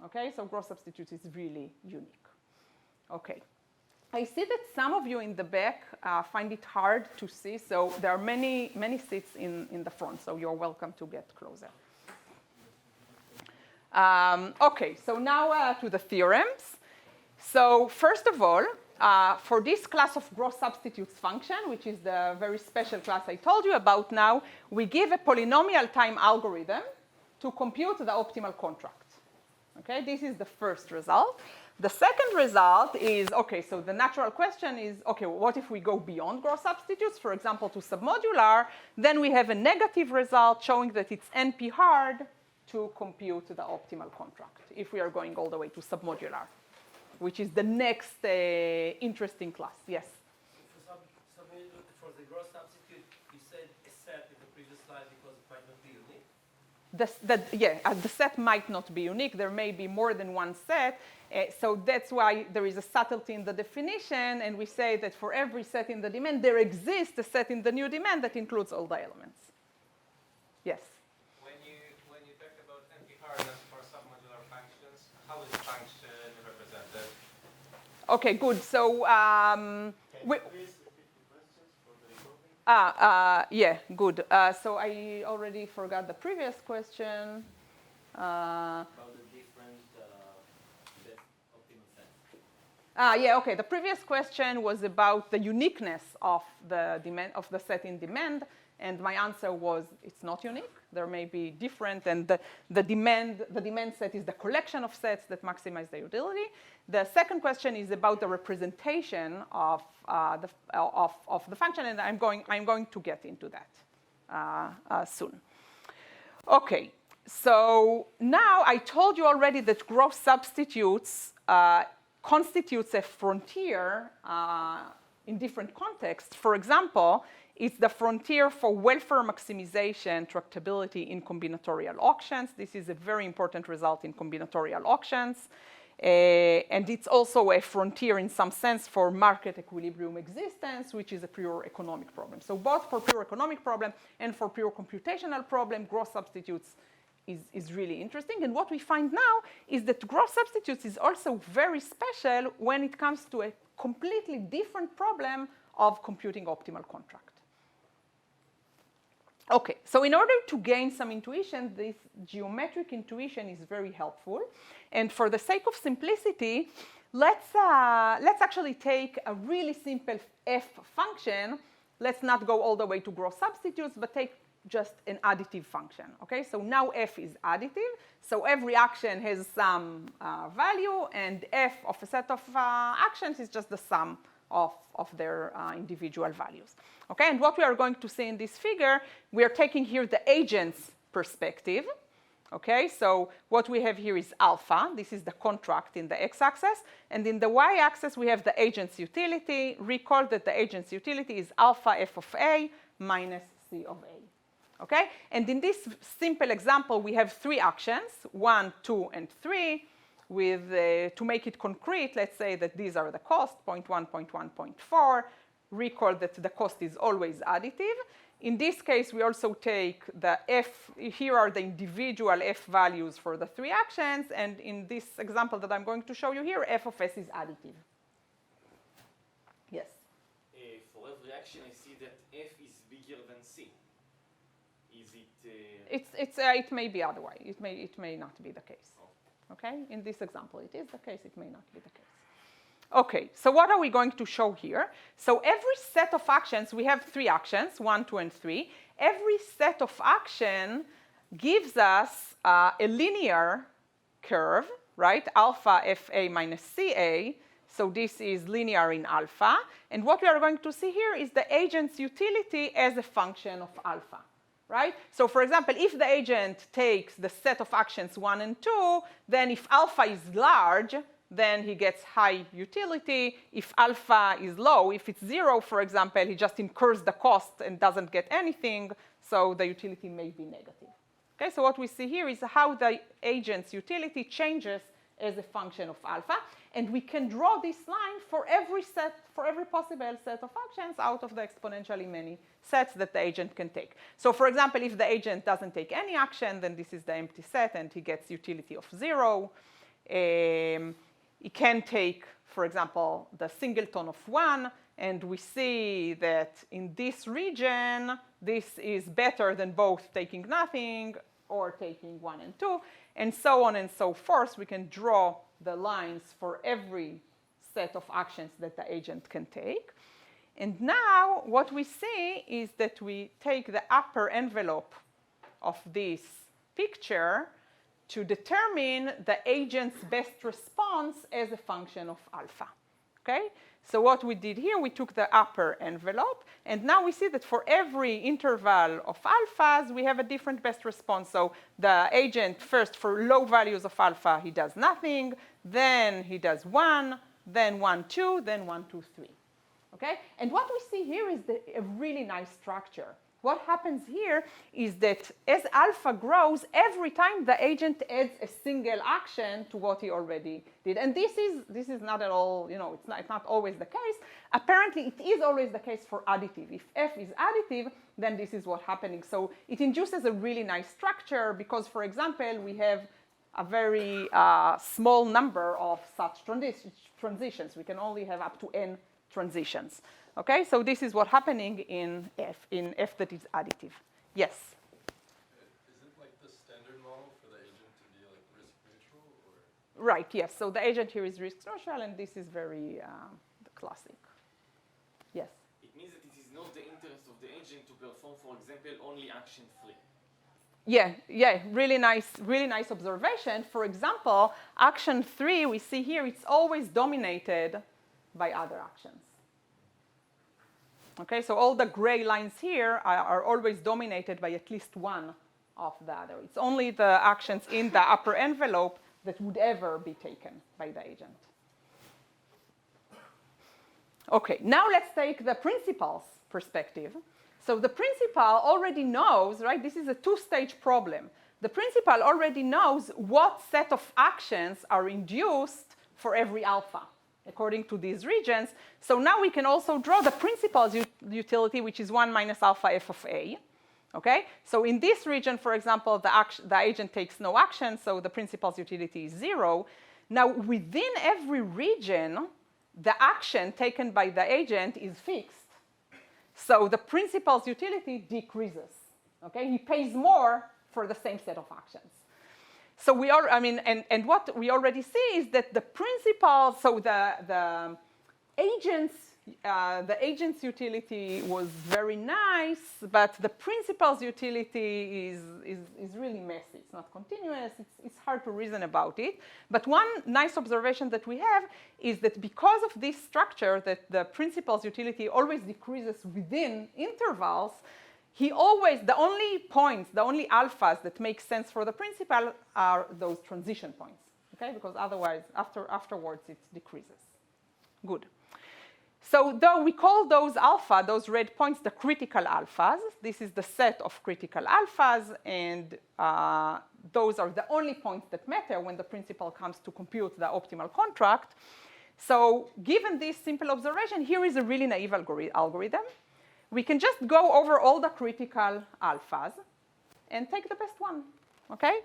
Okay? So gross substitute is really unique. Okay. I see that some of you in the back find it hard to see, so there are many seats in the front, so you're welcome to get closer. Okay, so now to the theorems. So first of all, for this class of gross substitutes function, which is the very special class I told you about now, we give a polynomial time algorithm to compute the optimal contract. Okay, this is the first result. The second result is, okay, so the natural question is, okay, what if we go beyond gross substitutes, for example, to submodular? Then we have a negative result showing that it's NP hard to compute the optimal contract if we are going all the way to submodular, which is the next interesting class. Yes? For the gross substitute, you said a set in the previous slide because it might not be unique? The set might not be unique. There may be more than one set. So that's why there is a subtlety in the definition, and we say that for every set in the demand, there exists a set in the new demand that includes all the elements. Yes? When you talk about NP hardness for submodular functions, how is the function represented? Okay, good. So yeah, good. So I already forgot the previous question. About the different best optimal sets. Yeah, okay. The previous question was about the uniqueness of the demand of the set in demand, and my answer was it's not unique. There may be different, and the demand set is the collection of sets that maximize the utility. The second question is about the representation of the function, and I'm going to get into that soon. Okay. So now I told you already that gross substitutes constitutes a frontier in different contexts. For example, it's the frontier for welfare maximization tractability in combinatorial auctions. This is a very important result in combinatorial auctions. And it's also a frontier in some sense for market equilibrium existence, which is a pure economic problem. So both for pure economic problem and for pure computational problem, gross substitutes is really interesting. And what we find now is that gross substitutes is also very special when it comes to a completely different problem of computing optimal contract. Okay, so in order to gain some intuition, this geometric intuition is very helpful. And for the sake of simplicity, let's actually take a really simple f function. Let's not go all the way to gross substitutes, but take just an additive function, okay? So now f is additive, so every action has some value, and f of a set of actions is just the sum of their individual values, okay? And what we are going to see in this figure, we are taking here the agent's perspective, okay? So what we have here is alpha. This is the contract in the x-axis. And in the y-axis, we have the agent's utility. Recall that the agent's utility is alpha f of a minus c of a, okay? And in this simple example, we have three actions, 1, 2, and 3. With, to make it concrete, let's say that these are the cost, 0.1, 0.1, 0.4. Recall that the cost is always additive. In this case, we also take the f, here are the individual f values for the three actions, and in this example that I'm going to show you here, f of s is additive. Yes? For every action, I see that f is bigger than c. Is it... It may be otherwise. It may not be the case. Okay? In this example, it is the case. It may not be the case. Okay, so what are we going to show here? So every set of actions, we have three actions, 1, 2, and 3. Every set of action gives us a linear curve, right? Alpha fa minus ca. So this is linear in alpha. And what we are going to see here is the agent's utility as a function of alpha, right? So for example, if the agent takes the set of actions 1 and 2, then if alpha is large, then he gets high utility. If alpha is low, if it's 0, for example, he just incurs the cost and doesn't get anything, so the utility may be negative. Okay, so what we see here is how the agent's utility changes as a function of alpha, and we can draw this line for every possible set of actions out of the exponentially many sets that the agent can take. So for example, if the agent doesn't take any action, then this is the empty set, and he gets utility of 0. He can take, for example, the singleton of 1, and we see that in this region, this is better than both taking nothing or taking 1 and 2, and so on and so forth. We can draw the lines for every set of actions that the agent can take. And now what we see is that we take the upper envelope of this picture to determine the agent's best response as a function of alpha, okay? So what we did here, we took the upper envelope, and now we see that for every interval of alphas, we have a different best response. So the agent first, for low values of alpha, he does nothing, then he does 1, then 1, 2, then 1, 2, 3, okay? And what we see here is a really nice structure. What happens here is that as alpha grows, every time the agent adds a single action to what he already did. And this is not at all, it's not always the case. Apparently, it is always the case for additive. If f is additive, then this is what's happening. So it induces a really nice structure because, for example, we have a very small number of such transitions. We can only have up to n transitions. Okay, so this is what's happening in f that is additive. Yes? Isn't like the standard model for the agent to be like risk neutral, or? Right, yes. So the agent here is risk neutral, and this is very classic. Yes? It means that it is not the interest of the agent to perform, for example, only action 3. Yeah, really nice observation. For example, action 3, we see here, it's always dominated by other actions. Okay, so all the gray lines here are always dominated by at least one of the other. It's only the actions in the upper envelope that would ever be taken by the agent. Okay, now let's take the principal's perspective. So the principal already knows, right? This is a two-stage problem. The principal already knows what set of actions are induced for every alpha, according to these regions. So now we can also draw the principal's utility, which is 1 minus alpha f of a. Okay? So in this region, for example, the agent takes no action, so the principal's utility is 0. Now, within every region, the action taken by the agent is fixed. So the principal's utility decreases. Okay? He pays more for the same set of actions. So we are, what we already see is that the principal, so the agent's the agent's utility was very nice, but the principal's utility is really messy. It's not continuous. It's hard to reason about it. But one nice observation that we have is that because of this structure, that the principal's utility always decreases within intervals, the only points, the only alphas that make sense for the principal are those transition points, okay? Because otherwise, afterwards, it decreases. Good. So though we call those alpha, those red points, the critical alphas, this is the set of critical alphas, and those are the only points that matter when the principal comes to compute the optimal contract. So given this simple observation, here is a really naive algorithm. We can just go over all the critical alphas and take the best one, okay?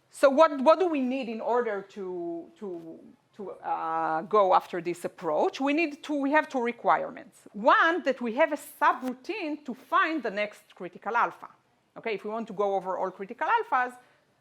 So what do we need in order to go after this approach? We have two requirements. One, that we have a subroutine to find the next critical alpha. Okay, if we want to go over all critical alphas,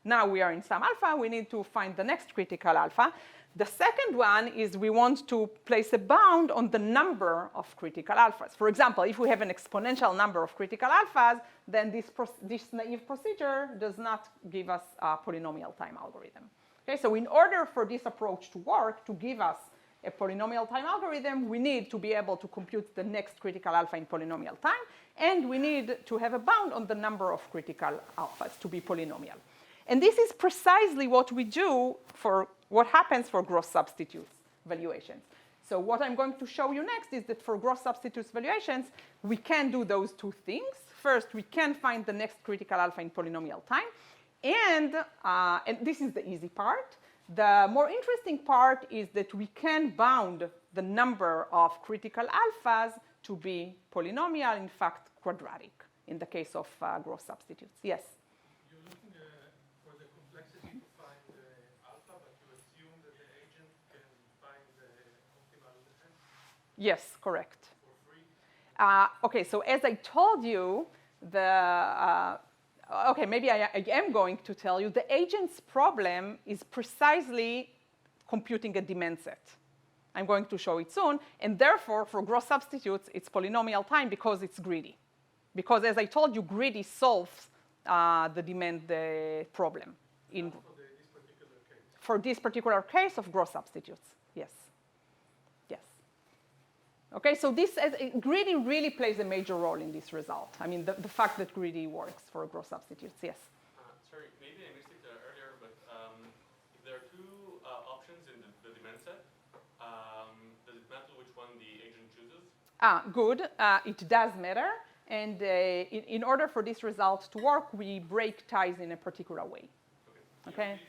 now we are in some alpha, we need to find the next critical alpha. The second one is we want to place a bound on the number of critical alphas. For example, if we have an exponential number of critical alphas, then this naive procedure does not give us a polynomial time algorithm. Okay, so in order for this approach to work, to give us a polynomial time algorithm, we need to be able to compute the next critical alpha in polynomial time, and we need to have a bound on the number of critical alphas to be polynomial. And this is precisely what we do for what happens for gross substitutes valuations. So what I'm going to show you next is that for gross substitutes valuations, we can do those two things. First, we can find the next critical alpha in polynomial time. And this is the easy part. The more interesting part is that we can bound the number of critical alphas to be polynomial, in fact, quadratic, in the case of gross substitutes. Yes? You're looking for the complexity to find the alpha, but you assume that the agent can find the optimal defense? Yes, correct. For free? Okay, so as I told you, okay, maybe I am going to tell you, the agent's problem is precisely computing a demand set. I'm going to show it soon, and therefore, for gross substitutes, it's polynomial time because it's greedy. Because as I told you, greedy solves the demand problem. For this particular case of gross substitutes, yes. Yes. Okay, so greedy really plays a major role in this result. I mean, the fact that greedy works for gross substitutes, yes. Sorry, maybe I missed it earlier, but if there are two options in the demand set, does it matter which one the agent chooses? Good. It does matter. And in order for this result to work, we break ties in a particular way. Okay?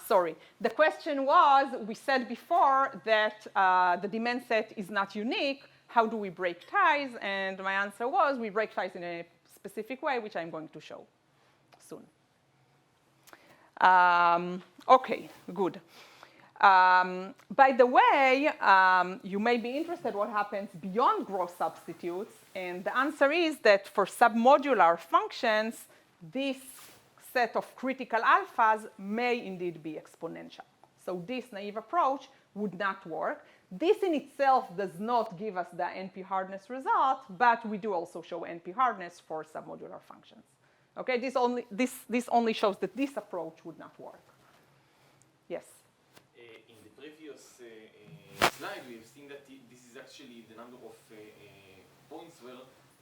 Sorry. The question was, we said before that the demand set is not unique. How do we break ties? And my answer was, we break ties in a specific way, which I'm going to show soon. Okay, good. By the way, you may be interested what happens beyond gross substitutes. And the answer is that for submodular functions, this set of critical alphas may indeed be exponential. So this naive approach would not work. This in itself does not give us the NP hardness result, but we do also show NP hardness for submodular functions. Okay, this only shows that this approach would not work. Yes? In the previous slide, we have seen that this is actually the number of points where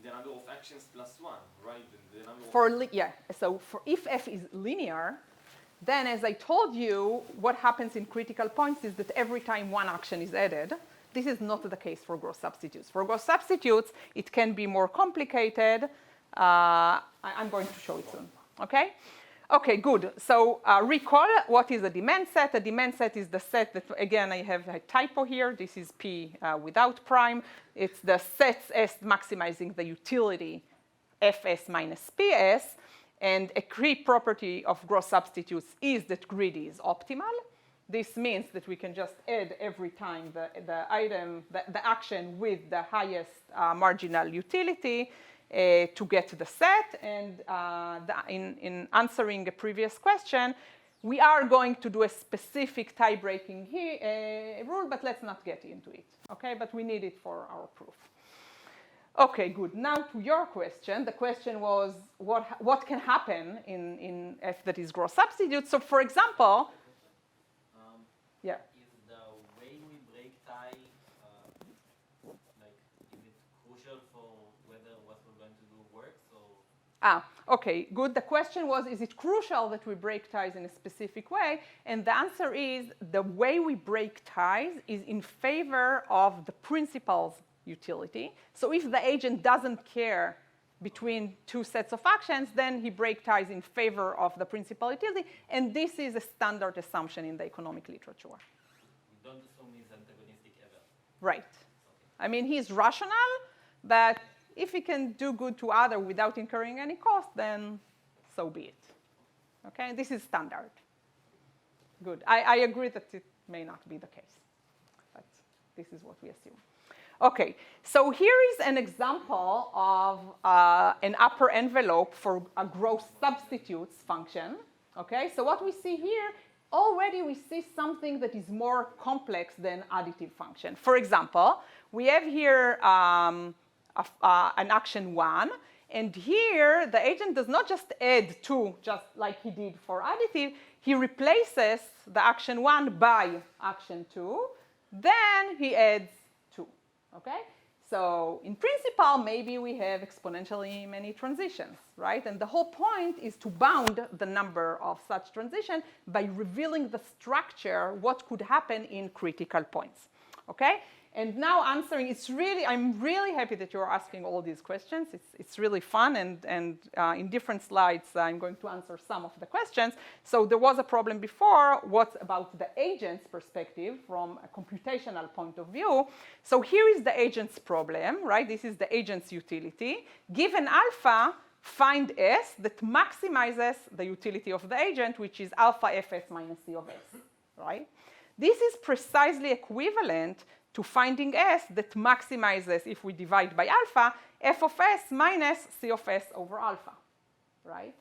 the number of actions plus one, right? The number So if f is linear, then as I told you, what happens in critical points is that every time one action is added, this is not the case for gross substitutes. For gross substitutes, it can be more complicated. I'm going to show it soon, okay? Okay, good. So recall what is a demand set. A demand set is the set that, again, I have a typo here. This is P without prime. It's the sets S maximizing the utility Fs minus Ps. And a key property of gross substitutes is that greedy is optimal. This means that we can just add every time the action with the highest marginal utility to get the set. And in answering a previous question, We are going to do a specific tie-breaking rule, but let's not get into it, okay? But we need it for our proof. Okay, good. Now to your question. The question was, what can happen in F that is gross substitute? So for example, yeah. Is the way we break tie, like, is it crucial for whether what we're going to do works, or? Okay, good. The question was, is it crucial that we break ties in a specific way? And the answer is, the way we break ties is in favor of the principal's utility. So if the agent doesn't care between two sets of actions, then he breaks ties in favor of the principal utility. And this is a standard assumption in the economic literature. We don't assume he's antagonistic ever. Right. I mean, he's rational, but if he can do good to other without incurring any cost, then so be it. Okay, this is standard. Good. I agree that it may not be the case, but this is what we assume. Okay, so here is an example of an upper envelope for a gross substitutes function. Okay, so what we see here, already we see something that is more complex than additive function. For example, we have here an action 1, and here the agent does not just add 2, just like he did for additive. He replaces the action 1 by action 2, then he adds 2. Okay? So in principle, maybe we have exponentially many transitions, right? And the whole point is to bound the number of such transitions by revealing the structure, what could happen in critical points. Okay? And now answering, I'm really happy that you're asking all these questions. It's really fun, and in different slides, I'm going to answer some of the questions. So there was a problem before. What about the agent's perspective from a computational point of view? So here is the agent's problem, right? This is the agent's utility. Given alpha, find S that maximizes the utility of the agent, which is alpha Fs minus C of S, right? This is precisely equivalent to finding S that maximizes, if we divide by alpha, F of S minus C of S over alpha, right?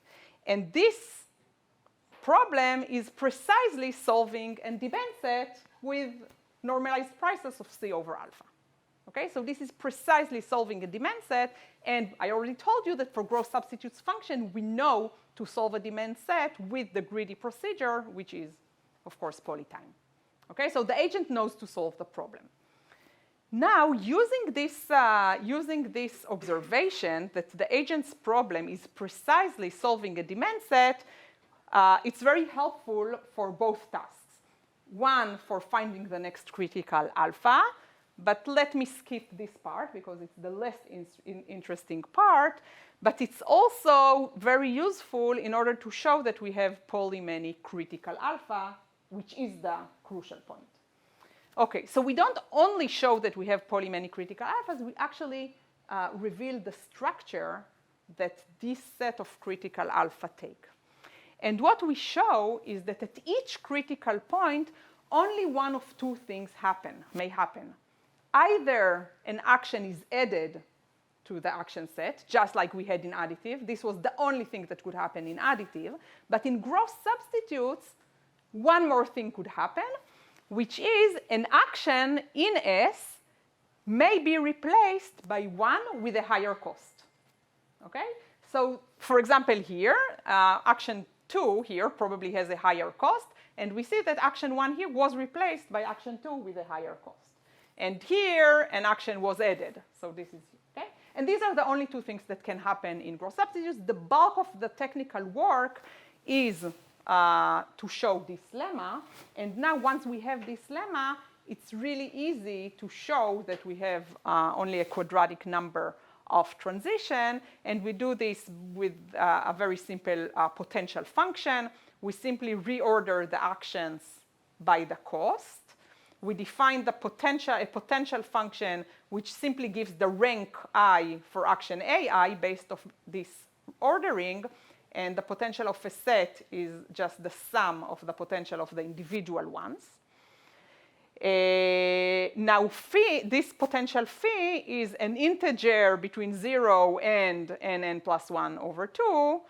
And this problem is precisely solving a demand set with normalized prices of C over alpha. Okay, so this is precisely solving a demand set, and I already told you that for gross substitutes function, we know to solve a demand set with the greedy procedure, which is, of course, polytime. Okay, so the agent knows to solve the problem. Now, using this observation that the agent's problem is precisely solving a demand set, it's very helpful for both tasks. One, for finding the next critical alpha, but let me skip this part because it's the less interesting part, but it's also very useful in order to show that we have poly-many critical alpha, which is the crucial point. Okay, so we don't only show that we have poly-many critical alphas, we actually reveal the structure that this set of critical alpha take. And what we show is that at each critical point, only one of two things may happen. Either an action is added to the action set, just like we had in additive. This was the only thing that could happen in additive. But in gross substitutes, one more thing could happen, which is an action in S may be replaced by one with a higher cost. Okay? So, for example, here, action 2 here probably has a higher cost, and we see that action 1 here was replaced by action 2 with a higher cost. And here, an action was added. So this is, okay? And these are the only two things that can happen in gross substitutes. The bulk of the technical work is to show this lemma. And now once we have this lemma, it's really easy to show that we have only a quadratic number of transition. And we do this with a very simple potential function. We simply reorder the actions by the cost. We define a potential function which simply gives the rank I for action AI based on this ordering. And the potential of a set is just the sum of the potential of the individual ones. Now, this potential phi is an integer between 0 and n plus 1 over 2,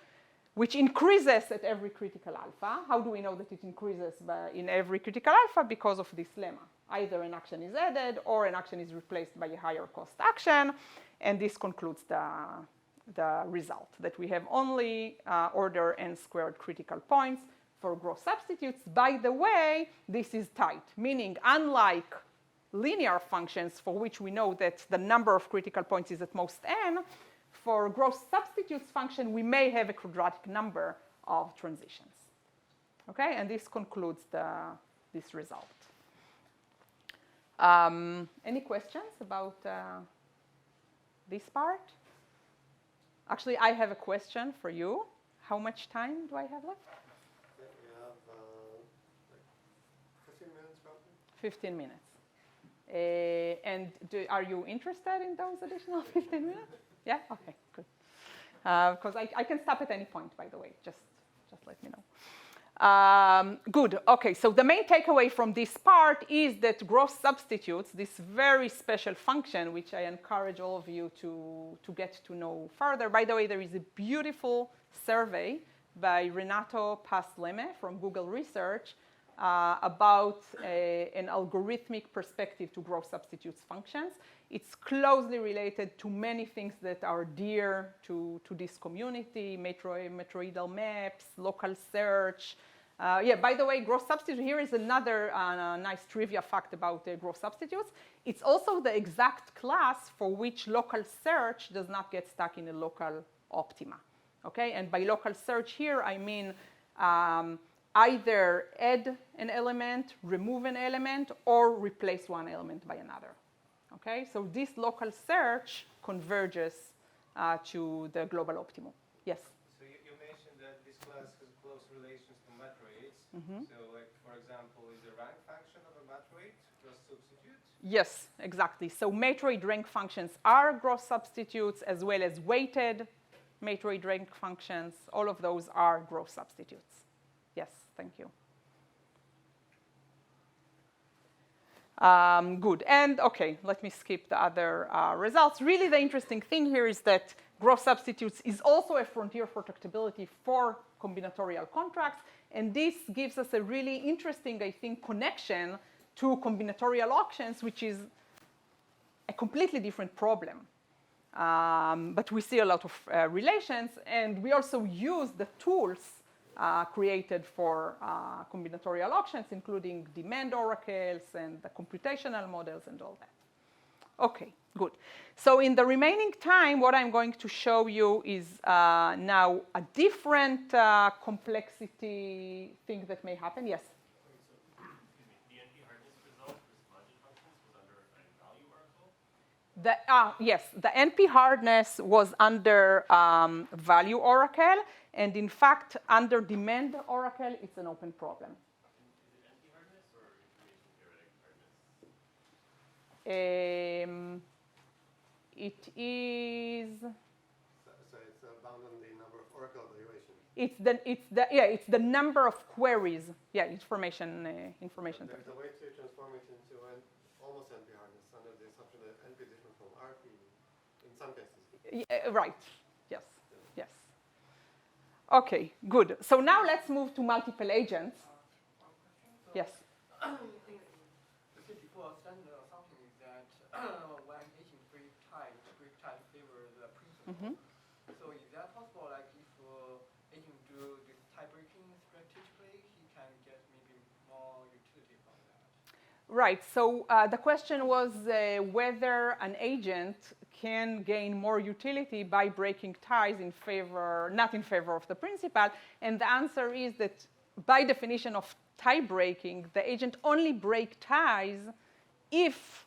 which increases at every critical alpha. How do we know that it increases in every critical alpha? Because of this lemma. Either an action is added or an action is replaced by a higher cost action. And this concludes the result, that we have only order n squared critical points for gross substitutes. By the way, this is tight, meaning unlike linear functions for which we know that the number of critical points is at most n, for gross substitutes function, we may have a quadratic number of transitions. Okay, and this concludes this result. Any questions about this part? Actually, I have a question for you. How much time do I have left? Yeah, we have like 15 minutes roughly. 15 minutes. And are you interested in those additional 15 minutes? Yeah? Okay, good. Because I can stop at any point, by the way. Just let me know. Good. Okay, so the main takeaway from this part is that gross substitutes, this very special function, which I encourage all of you to get to know further. By the way, there is a beautiful survey by Renato Paz-Leme from Google Research about an algorithmic perspective to gross substitutes functions. It's closely related to many things that are dear to this community, metroidal maps, local search. Yeah, by the way, gross substitute, here is another nice trivia fact about gross substitutes. It's also the exact class for which local search does not get stuck in a local optima. Okay, and by local search here, I mean either add an element, remove an element, or replace one element by another. Okay, so this local search converges to the global optimum. Yes? So you mentioned that this class has close relations to matroids. So like, for example, is the rank function of a matroid gross substitute? Yes, exactly. So matroid rank functions are gross substitutes as well as weighted matroid rank functions. All of those are gross substitutes. Yes, thank you. Good. And okay, let me skip the other results. Really, the interesting thing here is that gross substitutes is also a frontier for tractability for combinatorial contracts. And this gives us a really interesting, I think, connection to combinatorial auctions, which is a completely different problem. But we see a lot of relations. And we also use the tools created for combinatorial auctions, including demand oracles and the computational models and all that. Okay, good. So in the remaining time, what I'm going to show you is now a different complexity thing that may happen. Yes? The NP hardness result for splodging functions was under a value oracle? Yes, the NP hardness was under value oracle. And in fact, under demand oracle, it's an open problem. Is it NP hardness or information theoretic hardness? It is. So it's bound on the number of oracle evaluations. It's the number of queries. Yeah, information There's a way to transform it into an almost NP hardness under the assumption that NP is different from RP in some cases. Yeah, right. Yes. Yes. Okay. Good. So now let's move to multiple agents. Yes. You said before, standard assumption is that when agent break tie favor the principal. So is that possible? Like if agent do this tie breaking strategically, he can get maybe more utility from that. Right. So the question was whether an agent can gain more utility by breaking ties in favor, not in favor of the principal. And the answer is that by definition of tie breaking, the agent only break ties if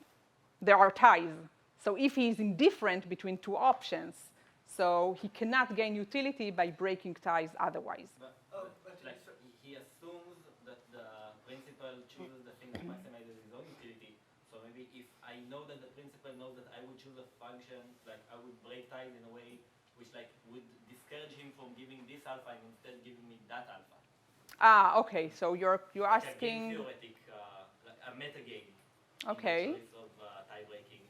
there are ties. So if he is indifferent between two options, so he cannot gain utility by breaking ties otherwise. But like he assumes that the principal chooses the thing that maximizes his own utility. So maybe if I know that the principal knows that I would choose a function, like I would break ties in a way which like would discourage him from giving this alpha and instead giving me that alpha. Okay. So you're Like asking. a game theoretic, like a meta game. Okay. In the choice of tie breaking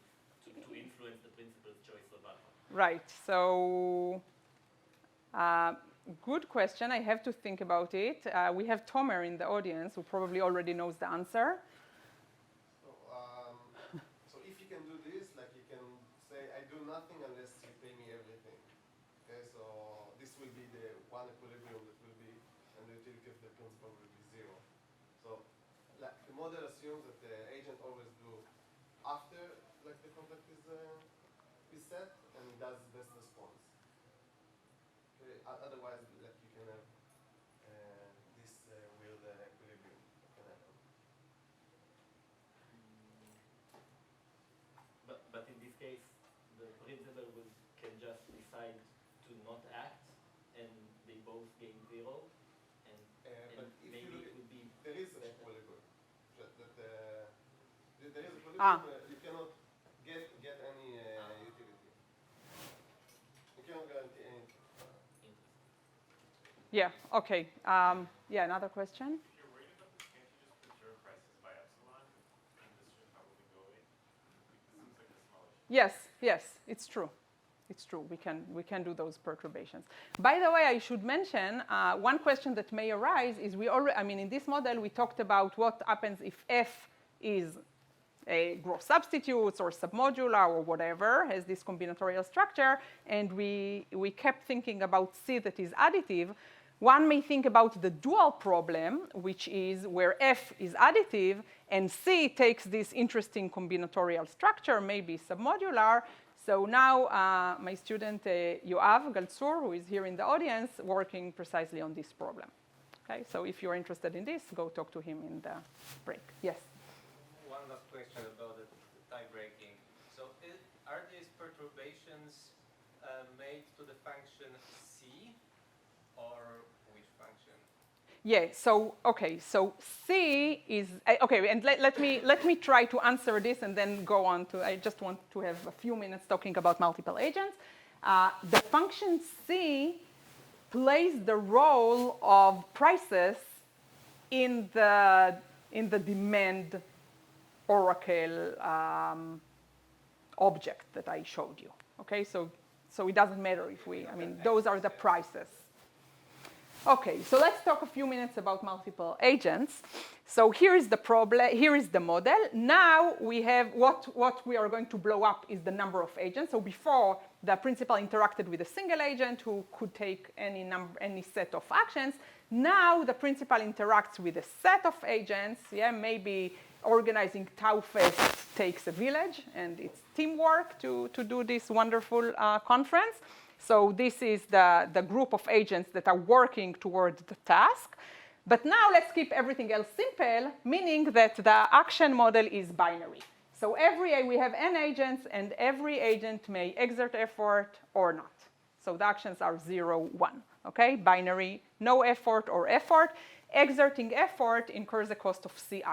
to influence the principal's choice of alpha. Right. So good question. I have to think about it. We have Tomer in the audience who probably already knows the answer. So if you can do this, like you can say, I do nothing unless you pay me everything. Okay, so this will be the one equilibrium that will be, and the utility of the principal will be zero. So like, the model assumes that the agent always do after like the contract is set, and it does best response. Okay, otherwise, like you can have this weird equilibrium that can happen. But in this case, the principal can just decide to not act, and they both gain zero, and But if maybe you look it would be there is such better. equilibrium. There is equilibrium. You cannot get any utility. You cannot guarantee anything. Yeah, okay. Yeah, another question? If you're worried about this, can't you just preserve prices by epsilon? And this should probably go away. This seems like a small issue. Yes, it's true. It's true. We can do those perturbations. By the way, I should mention one question that may arise is in this model we talked about what happens if F is a gross substitutes or submodular or whatever, has this combinatorial structure, and we kept thinking about C that is additive. One may think about the dual problem, which is where F is additive and C takes this interesting combinatorial structure, maybe submodular. So now my student Yoav Galtsur, who is here in the audience, working precisely on this problem. Okay, so if you're interested in this, go talk to him in the break. Yes? One last question about the tie breaking. So are these perturbations made to the function C or which function? Yeah, so C is okay, and let me try to answer this and then go on to. I just want to have a few minutes talking about multiple agents. The function C plays the role of prices in the demand oracle object that I showed you. Okay, so it doesn't matter if those are the prices. Okay, so let's talk a few minutes about multiple agents. So here is the problem. Here is the model. Now we have what we are going to blow up is the number of agents. So before the principal interacted with a single agent who could take any set of actions. Now the principal interacts with a set of agents. Yeah, maybe organizing Tau Fest takes a village, and it's teamwork to do this wonderful conference. So this is the group of agents that are working toward the task. But now let's keep everything else simple, meaning that the action model is binary. So we have n agents, and every agent may exert effort or not. So the actions are 0, 1. Okay, binary, no effort or effort. Exerting effort incurs a cost of Ci.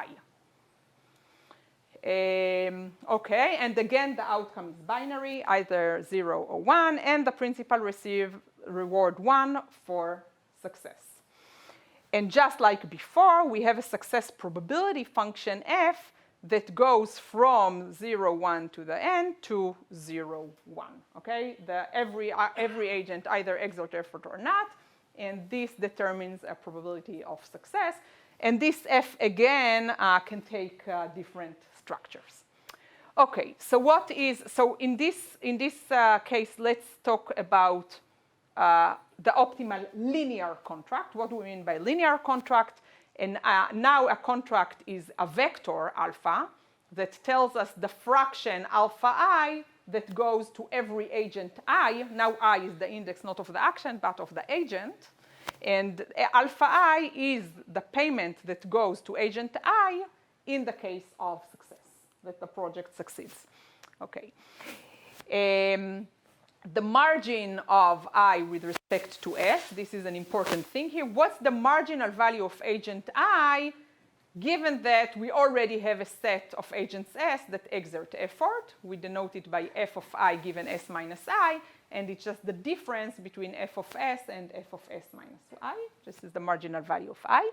Okay, and again, the outcome is binary, either 0 or 1, and the principal receives reward 1 for success. And just like before, we have a success probability function f that goes from 0, 1 to the n to 0, 1. Okay, every agent either exert effort or not, and this determines a probability of success. And this f again can take different structures. Okay, so in this case, let's talk about the optimal linear contract. What do we mean by linear contract? And now a contract is a vector alpha that tells us the fraction alpha I that goes to every agent I. Now I is the index not of the action but of the agent. And alpha I is the payment that goes to agent I in the case of success, that the project succeeds. Okay. The margin of I with respect to S, this is an important thing here. What's the marginal value of agent I, given that we already have a set of agents S that exert effort? We denote it by f of I given S minus I, and it's just the difference between f of S and f of S minus I. This is the marginal value of I.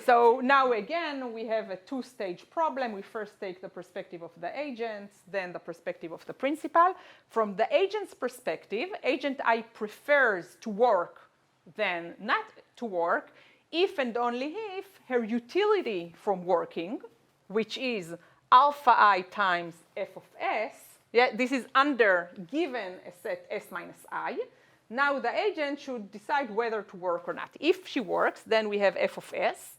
So now again, we have a two-stage problem. We first take the perspective of the agents, then the perspective of the principal. From the agent's perspective, agent I prefers to work than not to work if and only if her utility from working, which is alpha I times f of s, yeah, this is under given a set s minus I. Now the agent should decide whether to work or not. If she works, then we have f of s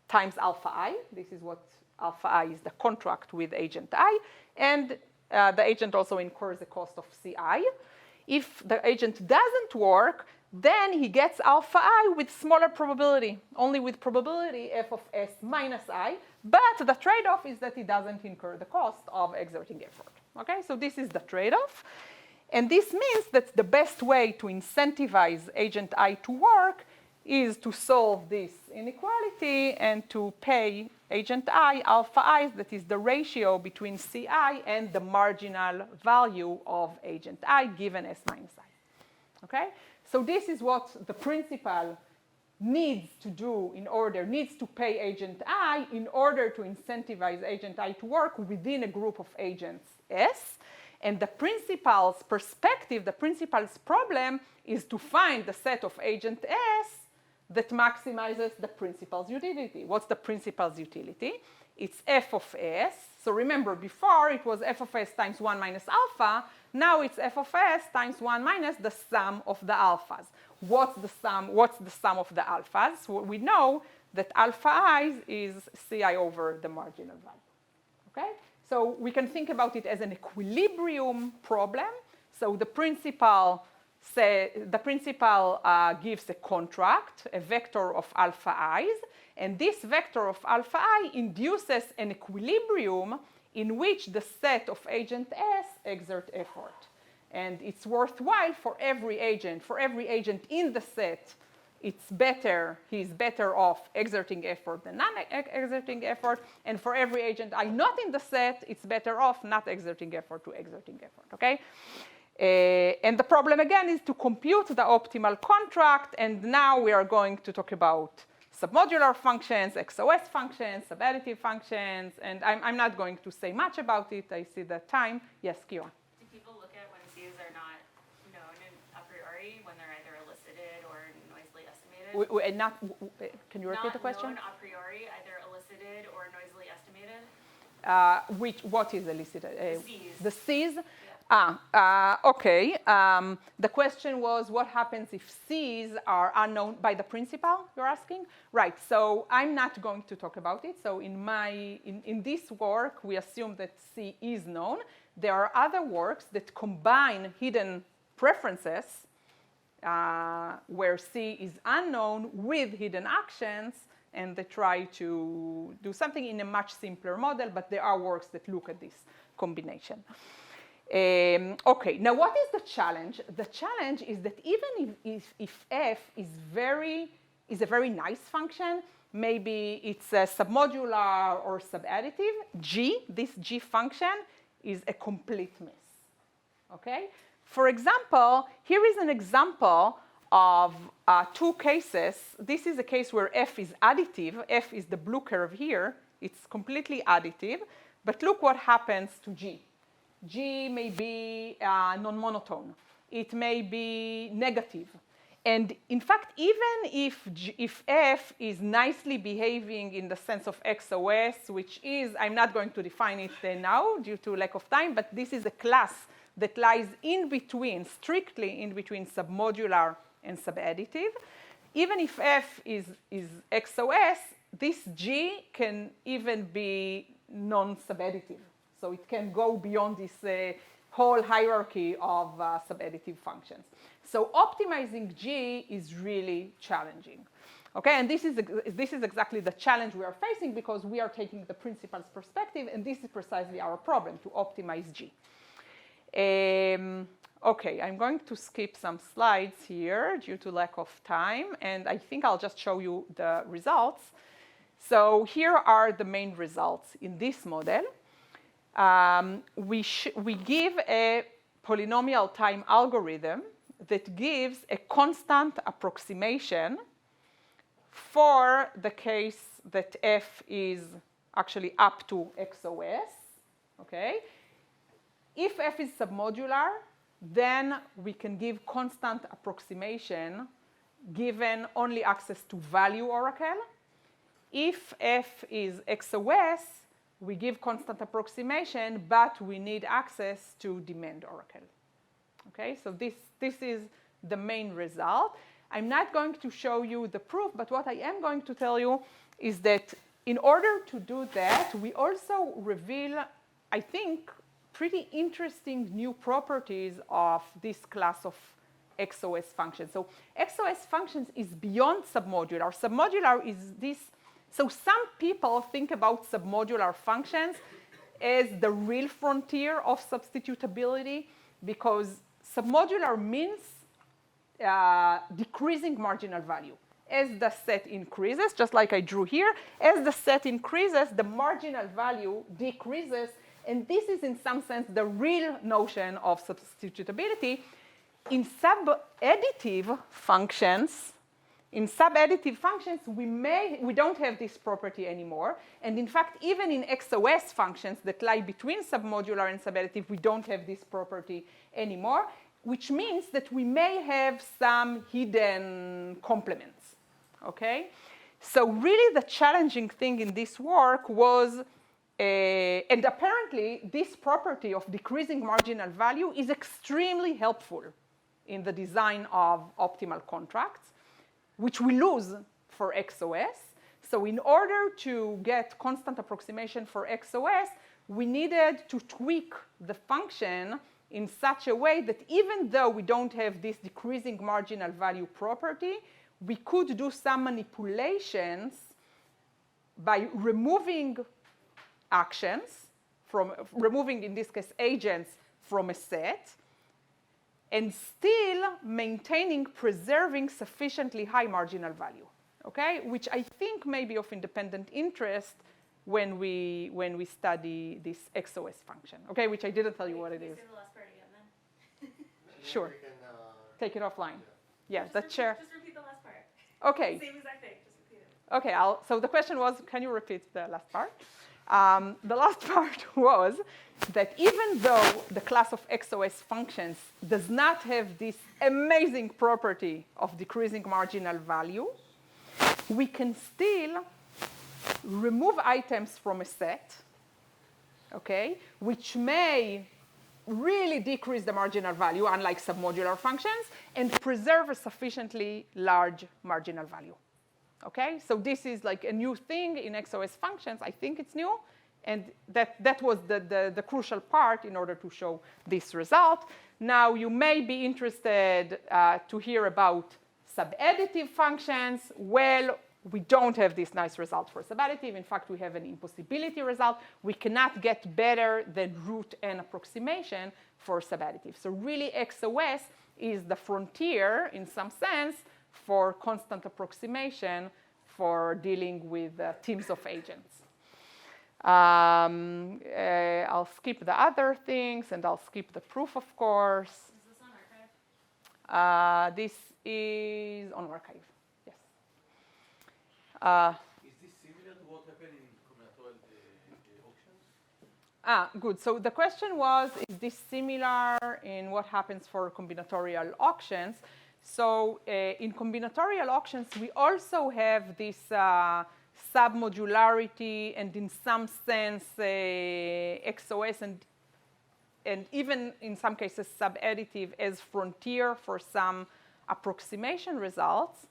times alpha I. This is what alpha I is, the contract with agent I. And the agent also incurs the cost of CI. If the agent doesn't work, then he gets alpha I with smaller probability, only with probability f of s minus I. But the trade-off is that he doesn't incur the cost of exerting effort. Okay, so this is the trade-off. And this means that the best way to incentivize agent I to work is to solve this inequality and to pay agent I alpha I, that is the ratio between CI and the marginal value of agent I given S minus I. Okay? So this is what the principal needs to do needs to pay agent I in order to incentivize agent I to work within a group of agents S. And the principal's perspective, the principal's problem is to find the set of agent S that maximizes the principal's utility. What's the principal's utility? It's f of s. So remember, before it was f of s times 1 minus alpha. Now it's f of s times 1 minus the sum of the alphas. What's the sum of the alphas? Well, we know that alpha I is ci over the marginal value. Okay? So we can think about it as an equilibrium problem. So the principal gives a contract, a vector of alpha i's, and this vector of alpha I induces an equilibrium in which the set of agent S exert effort. And it's worthwhile for every agent in the set, he's better off exerting effort than not exerting effort. And for every agent I not in the set, it's better off not exerting effort to exerting effort, okay? And the problem again is to compute the optimal contract. And now we are going to talk about submodular functions, XOS functions, subadditive functions. And I'm not going to say much about it. I see the time. Yes, Kira. Do people look at when C's are not known a priori, when they're either elicited or noisily estimated? Can you repeat the question? Not known a priori, either elicited or noisily estimated? What is elicited? C's. The C's? Okay. The question was, what happens if C's are unknown by the principal, you're asking? Right, so I'm not going to talk about it. So in this work, we assume that C is known. There are other works that combine hidden preferences where C is unknown with hidden actions, and they try to do something in a much simpler model, but there are works that look at this combination. Okay, now what is the challenge? The challenge is that even if f is a very nice function, maybe it's a submodular or subadditive, this G function is a complete miss, okay? For example, here is an example of two cases. This is a case where f is additive. F is the blue curve here. It's completely additive. But look what happens to G. G may be non-monotone. It may be negative. And in fact, even if f is nicely behaving in the sense of XOS, which is, I'm not going to define it now due to lack of time, but this is a class that lies in between, strictly in between submodular and subadditive. Even if f is XOS, this G can even be non-subadditive. So it can go beyond this whole hierarchy of subadditive functions. So optimizing G is really challenging. Okay, and this is exactly the challenge we are facing because we are taking the principal's perspective, and this is precisely our problem, to optimize G. Okay, I'm going to skip some slides here due to lack of time, and I think I'll just show you the results. So here are the main results in this model. We give a polynomial time algorithm that gives a constant approximation for the case that f is actually up to XOS, okay? If f is submodular, then we can give constant approximation given only access to value oracle. If F is XOS, we give constant approximation, but we need access to demand oracle. Okay, so this is the main result. I'm not going to show you the proof, but what I am going to tell you is that in order to do that, we also reveal, I think, pretty interesting new properties of this class of XOS functions. So XOS functions is beyond submodular. Submodular is this. So some people think about submodular functions as the real frontier of substitutability, because submodular means decreasing marginal value. As the set increases, just like I drew here, as the set increases, the marginal value decreases. And this is, in some sense, the real notion of substitutability. In sub-additive functions, we don't have this property anymore. And in fact, even in XOS functions that lie between submodular and subadditive, we don't have this property anymore, which means that we may have some hidden complements. Okay? So really the challenging thing in this work was, and apparently this property of decreasing marginal value is extremely helpful in the design of optimal contracts, which we lose for XOS. So in order to get constant approximation for XOS, we needed to tweak the function in such a way that even though we don't have this decreasing marginal value property, we could do some manipulations by removing actions, removing, in this case, agents from a set, and still preserving sufficiently high marginal value, okay? Which I think may be of independent interest when we study this XOS function, okay? Which I didn't tell you what it is. Say the last part again, then. Sure. We can, take it offline. Yeah, Just that's share. Just repeat the last part. Okay. Same exact thing. Just repeat it. Okay. So the question was, can you repeat the last part? The last part was that even though the class of XOS functions does not have this amazing property of decreasing marginal value, we can still remove items from a set, okay, which may really decrease the marginal value, unlike submodular functions, and preserve a sufficiently large marginal value. Okay, so this is like a new thing in XOS functions. I think it's new, and that was the crucial part in order to show this result. Now, you may be interested to hear about subadditive functions. Well, we don't have this nice result for subadditive. In fact, we have an impossibility result. We cannot get better than root n approximation for subadditive. So really, XOS is the frontier, in some sense, for constant approximation for dealing with teams of agents. I'll skip the other things, and I'll skip the proof, of course. Is this on archive? This is on archive, yes. Is this similar to what happened in combinatorial auctions? Good. So the question was, is this similar in what happens for combinatorial auctions? So in combinatorial auctions, we also have this submodularity and, in some sense, XOS and even in some cases subadditive as frontier for some approximation results.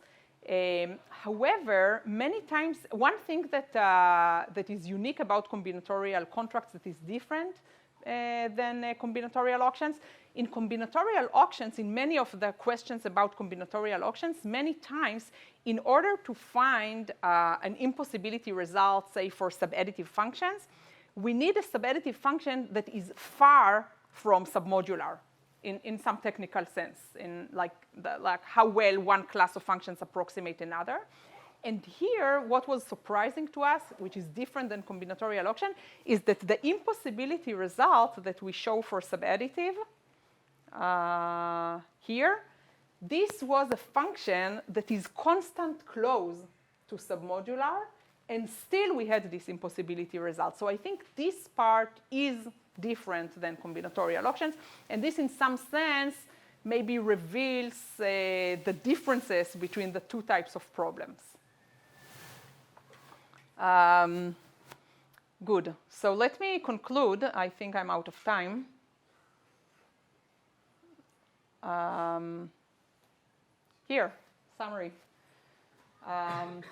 However, many times, one thing that is unique about combinatorial contracts that is different than combinatorial auctions. In combinatorial auctions, in many of the questions about combinatorial auctions, many times, in order to find an impossibility result, say for subadditive functions, we need a subadditive function that is far from submodular in some technical sense, in like how well one class of functions approximate another. And here, what was surprising to us, which is different than combinatorial auction, is that the impossibility result that we show for subadditive here, this was a function that is constant close to submodular, and still we had this impossibility result. So I think this part is different than combinatorial auctions, and this in some sense maybe reveals the differences between the two types of problems. Good. So let me conclude. I think I'm out of time. Here, summary.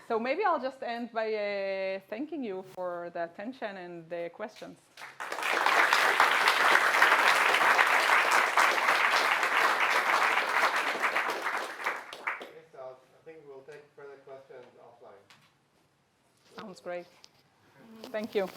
So maybe I'll just end by thanking you for the attention and the questions. I think we'll take further questions offline. Sounds great. Thank you.